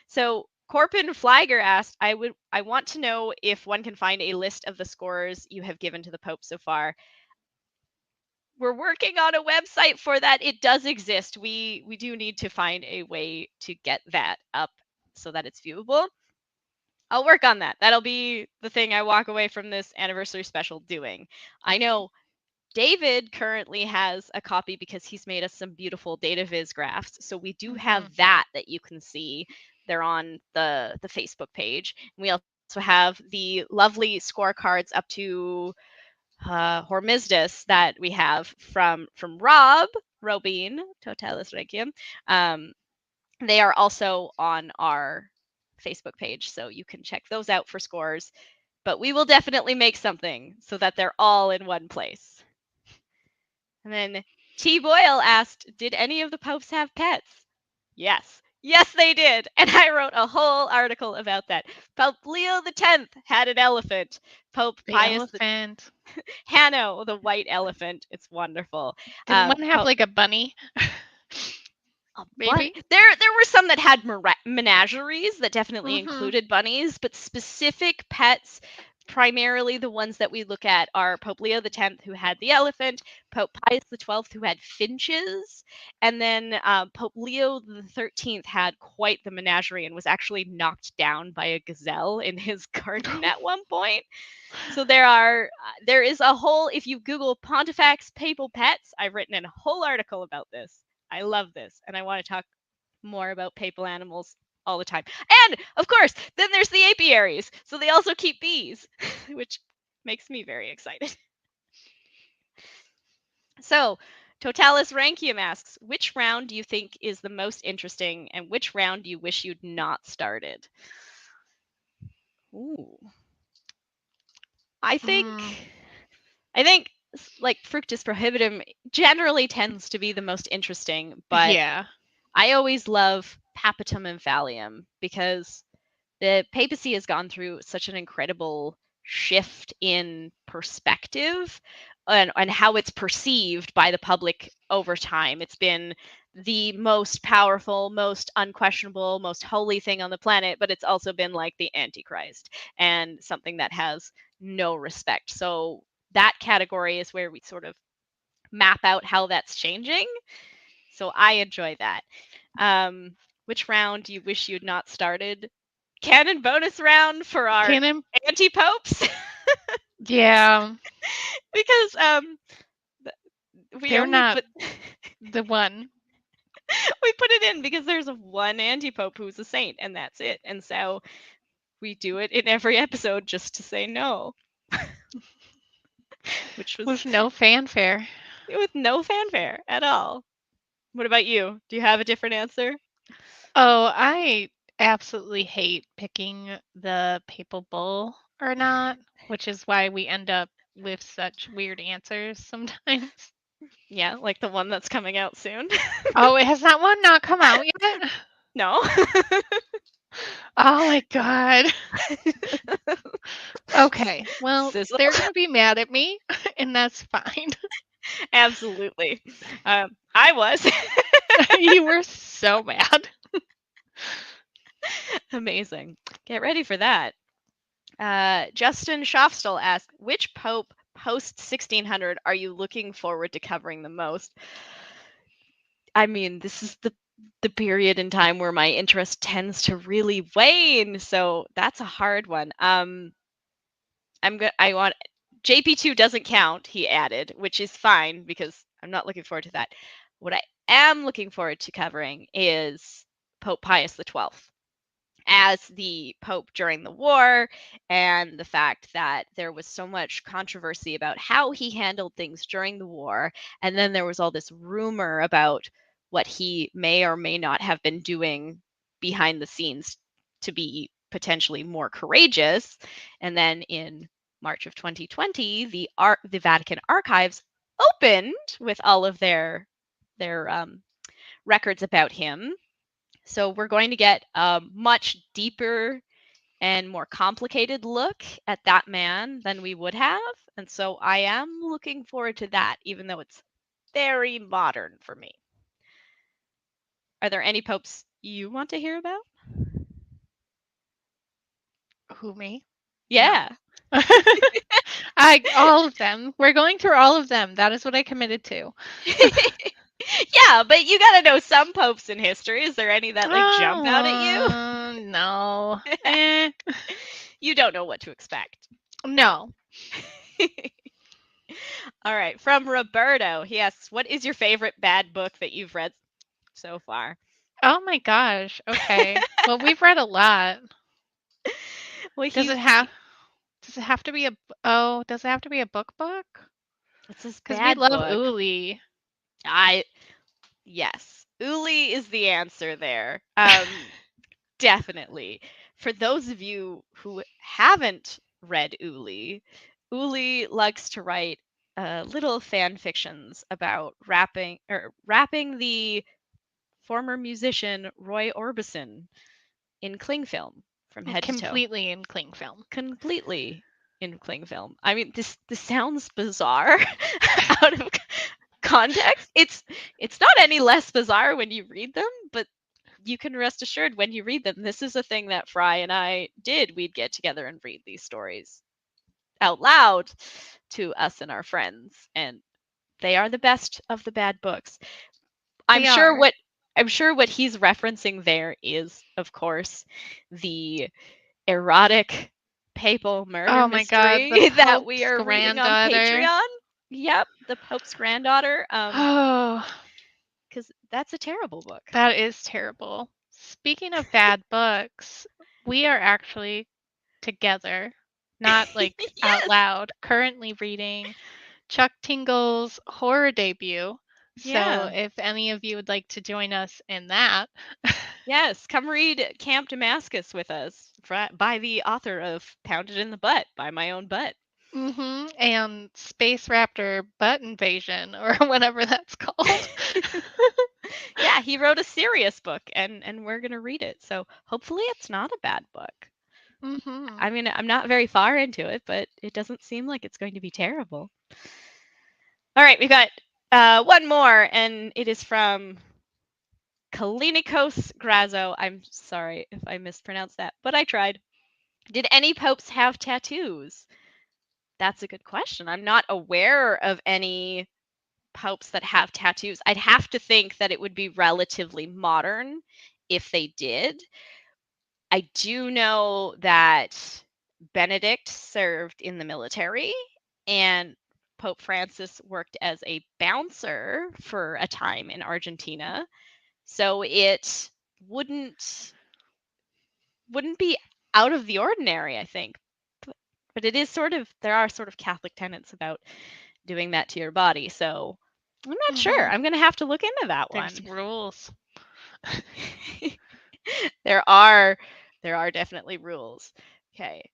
[SPEAKER 7] So Corpin Flagger asked, I want to know if one can find a list of the scores you have given to the Pope so far. We're working on a website for that. It does exist. We do need to find a way to get that up so that it's viewable. I'll work on that. That'll be the thing I walk away from this anniversary special doing. I know David currently has a copy because he's made us some beautiful data viz graphs. So we do have that you can see. They're on the Facebook page. We also have the lovely scorecards up to Hormisdas that we have from Rob Robin, Totalis Requiem. They are also on our Facebook page, so you can check those out for scores. But we will definitely make something so that they're all in one place. And then T. Boyle asked, did any of the popes have pets? Yes. Yes, they did. And I wrote a whole article about that. Pope Leo X had an elephant. Pope
[SPEAKER 1] The
[SPEAKER 7] Pius
[SPEAKER 1] elephant.
[SPEAKER 7] Hanno, the white elephant. It's wonderful.
[SPEAKER 1] Didn't one have
[SPEAKER 7] Pope-
[SPEAKER 1] like a bunny? Maybe.
[SPEAKER 7] There were some that had menageries that definitely
[SPEAKER 1] Mhm.
[SPEAKER 7] included bunnies, but specific pets, primarily the ones that we look at are Pope Leo X, who had the elephant, Pope Pius XII, who had finches, and then Pope Leo XIII had quite the menagerie and was actually knocked down by a gazelle in his garden at one point. So there is a whole, if you Google Pontifex papal pets, I've written a whole article about this. I love this, and I want to talk more about papal animals all the time. And of course, then there's the apiaries. So they also keep bees, which makes me very excited. So, Totalis Rankium asks, which round do you think is the most interesting, and which round do you wish you'd not started? Ooh. I think like Fructus Prohibitum generally tends to be the most interesting, but
[SPEAKER 1] Yeah.
[SPEAKER 7] I always love Papatum and Phallium because the papacy has gone through such an incredible shift in perspective and how it's perceived by the public over time. It's been the most powerful, most unquestionable, most holy thing on the planet, but it's also been like the Antichrist and something that has no respect. So that category is where we sort of map out how that's changing. So I enjoy that. Which round do you wish you had not started? Canon bonus round for our
[SPEAKER 1] Canon.
[SPEAKER 7] anti-popes
[SPEAKER 1] Yeah.
[SPEAKER 7] because we
[SPEAKER 1] They're
[SPEAKER 7] only
[SPEAKER 1] not
[SPEAKER 7] put
[SPEAKER 1] the one.
[SPEAKER 7] we put it in because there's one anti-pope who's a saint, and that's it. And so we do it in every episode just to say no, which was
[SPEAKER 1] With no fanfare.
[SPEAKER 7] with no fanfare at all. What about you? Do you have a different answer?
[SPEAKER 1] Oh, I absolutely hate picking the papal bull or not, which is why we end up with such weird answers sometimes.
[SPEAKER 7] Yeah, like the one that's coming out soon.
[SPEAKER 1] Oh, has that one not come out yet?
[SPEAKER 7] No.
[SPEAKER 1] Oh my god. Okay, well,
[SPEAKER 7] Sizzle.
[SPEAKER 1] they're gonna be mad at me, and that's fine.
[SPEAKER 7] Absolutely. I was.
[SPEAKER 1] You were so mad.
[SPEAKER 7] Amazing. Get ready for that. Justin Schofstel asks, which pope post 1600 are you looking forward to covering the most? I mean, this is the period in time where my interest tends to really wane, so that's a hard one. I want JP2 doesn't count, he added, which is fine because I'm not looking forward to that. What I am looking forward to covering is Pope Pius XII as the Pope during the war, and the fact that there was so much controversy about how he handled things during the war. And then there was all this rumor about what he may or may not have been doing behind the scenes to be potentially more courageous. And then in March of 2020, the Vatican archives opened with all of their records about him. So we're going to get a much deeper and more complicated look at that man than we would have. And so I am looking forward to that, even though it's very modern for me. Are there any popes you want to hear about?
[SPEAKER 1] Who, me?
[SPEAKER 7] Yeah.
[SPEAKER 1] All of them. We're going through all of them. That is what I committed to.
[SPEAKER 7] Yeah, but you got to know some popes in history. Is there any that like jump out at
[SPEAKER 1] you? No.
[SPEAKER 7] You don't know what to expect.
[SPEAKER 1] No.
[SPEAKER 7] All right, from Roberto, he asks, what is your favorite bad book that you've read so far?
[SPEAKER 1] Oh my gosh. Okay. Well, we've read a lot.
[SPEAKER 7] Well,
[SPEAKER 1] Does it have to be does it have to be a book?
[SPEAKER 7] It's this
[SPEAKER 1] Because we
[SPEAKER 7] bad
[SPEAKER 1] love
[SPEAKER 7] book.
[SPEAKER 1] Uli.
[SPEAKER 7] Yes, Uli is the answer there. Definitely. For those of you who haven't read Uli, Uli likes to write little fan fictions about rapping the former musician Roy Orbison in cling film from head to toe.
[SPEAKER 1] Completely in cling film.
[SPEAKER 7] Completely in cling film. I mean, this sounds bizarre out of context. It's not any less bizarre when you read them, but you can rest assured when you read them, this is a thing that Fry and I did. We'd get together and read these stories out loud to us and our friends, and they are the best of the bad books. I'm sure what he's referencing there is, of course, the erotic papal murder
[SPEAKER 1] Oh my God,
[SPEAKER 7] mystery
[SPEAKER 1] the
[SPEAKER 7] that we
[SPEAKER 1] Pope's
[SPEAKER 7] are reading on
[SPEAKER 1] granddaughter.
[SPEAKER 7] Patreon. Yep, the Pope's granddaughter.
[SPEAKER 1] Oh,
[SPEAKER 7] Because that's a terrible book.
[SPEAKER 1] that is terrible. Speaking of bad books, we are actually together, not like out
[SPEAKER 7] Yes.
[SPEAKER 1] loud, currently reading Chuck Tingle's horror debut. So
[SPEAKER 7] Yeah.
[SPEAKER 1] if any of you would like to join us in that,
[SPEAKER 7] Yes, come read Camp Damascus with us by the author of Pounded in the Butt by my own butt.
[SPEAKER 1] and Space Raptor Butt Invasion or whatever that's called.
[SPEAKER 7] Yeah, he wrote a serious book and we're going to read it. So hopefully it's not a bad book. I mean, I'm not very far into it, but it doesn't seem like it's going to be terrible. All right, we've got one more, and it is from Kalinikos Grazo. I'm sorry if I mispronounced that, but I tried. Did any popes have tattoos? That's a good question. I'm not aware of any popes that have tattoos. I'd have to think that it would be relatively modern if they did. I do know that Benedict served in the military and Pope Francis worked as a bouncer for a time in Argentina. So it wouldn't be out of the ordinary, I think. But it is there are sort of Catholic tenets about doing that to your body. So I'm not sure. I'm going to have to look into that one.
[SPEAKER 1] There's rules.
[SPEAKER 7] there are definitely rules. Okay.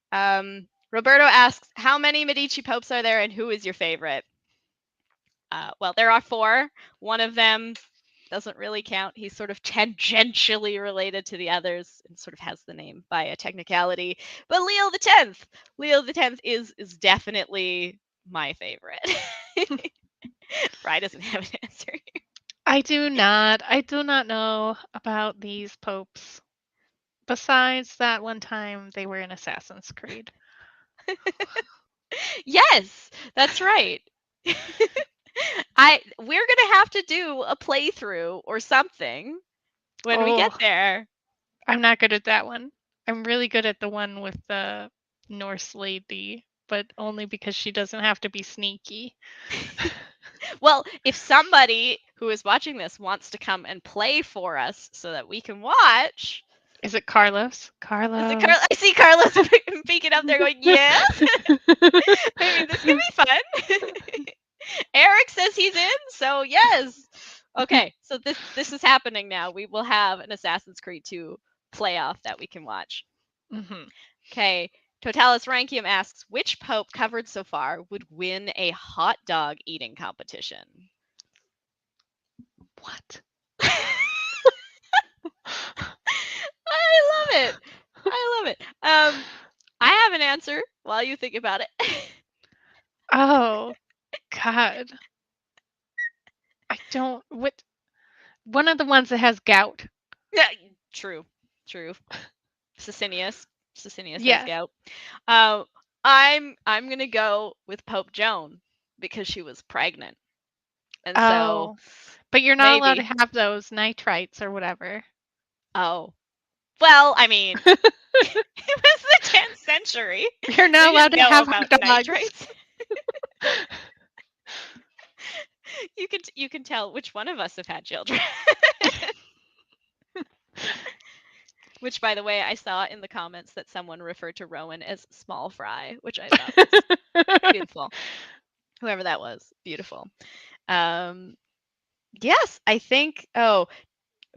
[SPEAKER 7] Roberto asks, how many Medici popes are there and who is your favorite? Well, there are 4. One of them doesn't really count. He's sort of tangentially related to the others and sort of has the name by a technicality. But Leo the 10th is definitely my favorite. Fry doesn't have an answer.
[SPEAKER 1] I do not know about these popes. Besides that one time they were in Assassin's Creed.
[SPEAKER 7] Yes, that's right. We're gonna have to do a playthrough or something when we get there.
[SPEAKER 1] I'm not good at that one. I'm really good at the one with the Norse lady, but only because she doesn't have to be sneaky.
[SPEAKER 7] Well, if somebody who is watching this wants to come and play for us so that we can watch.
[SPEAKER 1] Is it Carlos? Carlos.
[SPEAKER 7] I see Carlos peeking up there going, yes. I mean, this could be fun. Eric says he's in, so yes. Okay, so this is happening now. We will have an Assassin's Creed 2 playoff that we can watch. Okay, Totalis Rankium asks, which pope covered so far would win a hot dog eating competition?
[SPEAKER 1] What?
[SPEAKER 7] I love it. I have an answer while you think about it.
[SPEAKER 1] Oh, God. I don't. What? One of the ones that has gout.
[SPEAKER 7] Yeah, true. Sicinius
[SPEAKER 1] Yeah.
[SPEAKER 7] has gout. I'm gonna go with Pope Joan because she was pregnant, and so.
[SPEAKER 1] But you're not allowed to have those nitrites or whatever.
[SPEAKER 7] Oh, well, I mean, it was the 10th century.
[SPEAKER 1] You're not allowed to have nitrates.
[SPEAKER 7] You can tell which one of us have had children. Which, by the way, I saw in the comments that someone referred to Rowan as Small Fry, which I thought was beautiful. Whoever that was, beautiful. Yes, I think. Oh,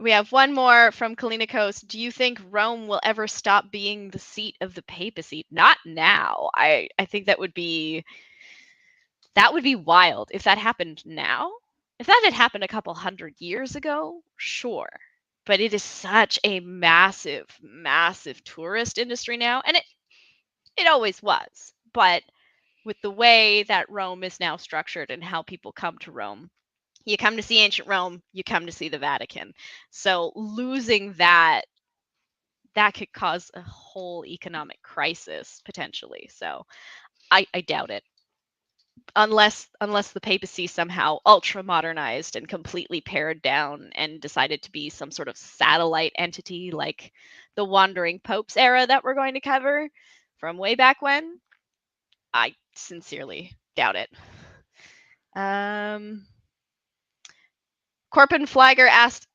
[SPEAKER 7] we have one more from Kalina Coast. Do you think Rome will ever stop being the seat of the papacy? Not now. I think that would be wild if that happened now. If that had happened a couple hundred years ago, sure. But it is such a massive, massive tourist industry now, and it always was. But with the way that Rome is now structured and how people come to Rome, you come to see ancient Rome, you come to see the Vatican. So losing that could cause a whole economic crisis potentially. So I doubt it. Unless the papacy somehow ultra modernized and completely pared down and decided to be some sort of satellite entity like the wandering popes era that we're going to cover from way back when, I sincerely doubt it. Corpin Flagger asked,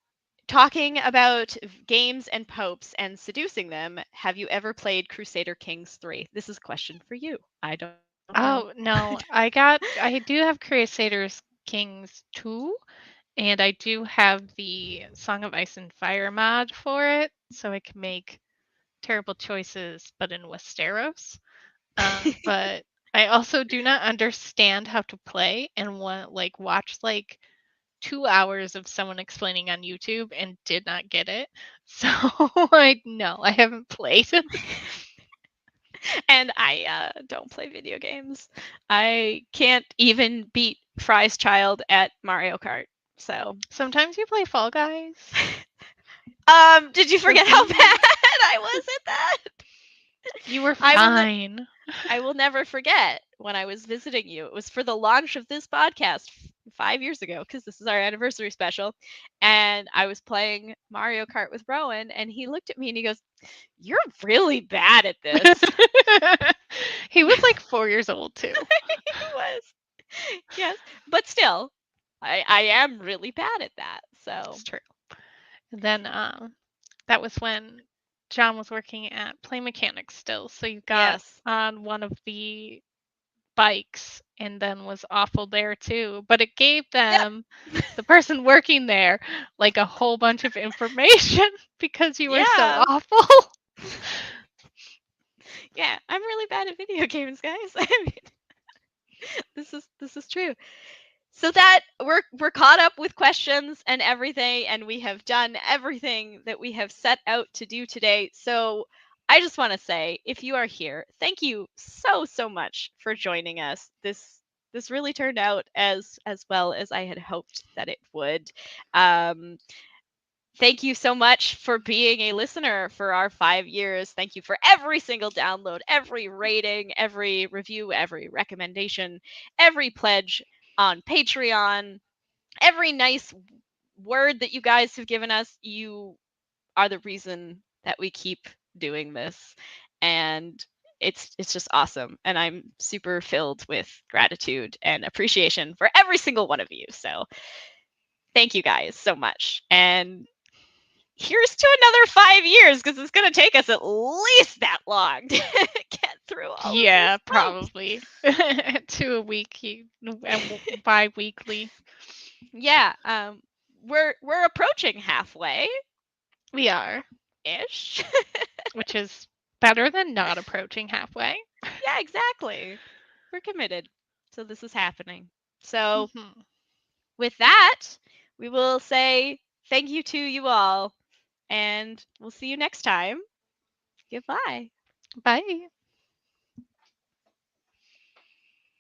[SPEAKER 7] talking about games and popes and seducing them, have you ever played Crusader Kings 3? This is a question for you. I don't know.
[SPEAKER 1] Oh, no. I do have Crusaders Kings 2, and I do have the Song of Ice and Fire mod for it, so I can make terrible choices, but in Westeros. But I also do not understand how to play and watch 2 hours of someone explaining on YouTube and did not get it. So no, I haven't played.
[SPEAKER 7] And I don't play video games. I can't even beat Fry's Child at Mario Kart. So
[SPEAKER 1] Sometimes you play Fall Guys.
[SPEAKER 7] did you forget how bad I was at that?
[SPEAKER 1] You were
[SPEAKER 7] I will
[SPEAKER 1] fine.
[SPEAKER 7] I will never forget when I was visiting you. It was for the launch of this podcast 5 years ago, because this is our anniversary special. And I was playing Mario Kart with Rowan, and he looked at me and he goes, "You're really bad at this."
[SPEAKER 1] He was like 4 years old too.
[SPEAKER 7] He was. Yes. But still, I am really bad at that. So
[SPEAKER 1] It's true. And then that was when John was working at Play Mechanics still. So you got
[SPEAKER 7] yes.
[SPEAKER 1] on one of the bikes and then was awful there too. But it gave them, the person working there, like a whole bunch of information because you were so
[SPEAKER 7] Yeah.
[SPEAKER 1] awful.
[SPEAKER 7] Yeah, I'm really bad at video games, guys. I mean, this is true. So that we're caught up with questions and everything, and we have done everything that we have set out to do today. So I just want to say, if you are here, thank you so much for joining us. This really turned out as well as I had hoped that it would. Thank you so much for being a listener for our 5 years. Thank you for every single download, every rating, every review, every recommendation, every pledge on Patreon, every nice word that you guys have given us. You are the reason that we keep doing this. And it's just awesome. And I'm super filled with gratitude and appreciation for every single one of you. So thank you guys so much. And here's to another 5 years, because it's going to take us at least that long to get through all
[SPEAKER 1] Yeah,
[SPEAKER 7] of this.
[SPEAKER 1] probably. 2 a week, bi-weekly.
[SPEAKER 7] Yeah, we're approaching halfway
[SPEAKER 1] We are,
[SPEAKER 7] ish.
[SPEAKER 1] which is better than not approaching halfway.
[SPEAKER 7] Yeah, exactly. We're committed. So this is happening. So
[SPEAKER 1] Mhm.
[SPEAKER 7] with that, we will say thank you to you all, and we'll see you next time. Goodbye.
[SPEAKER 1] Bye.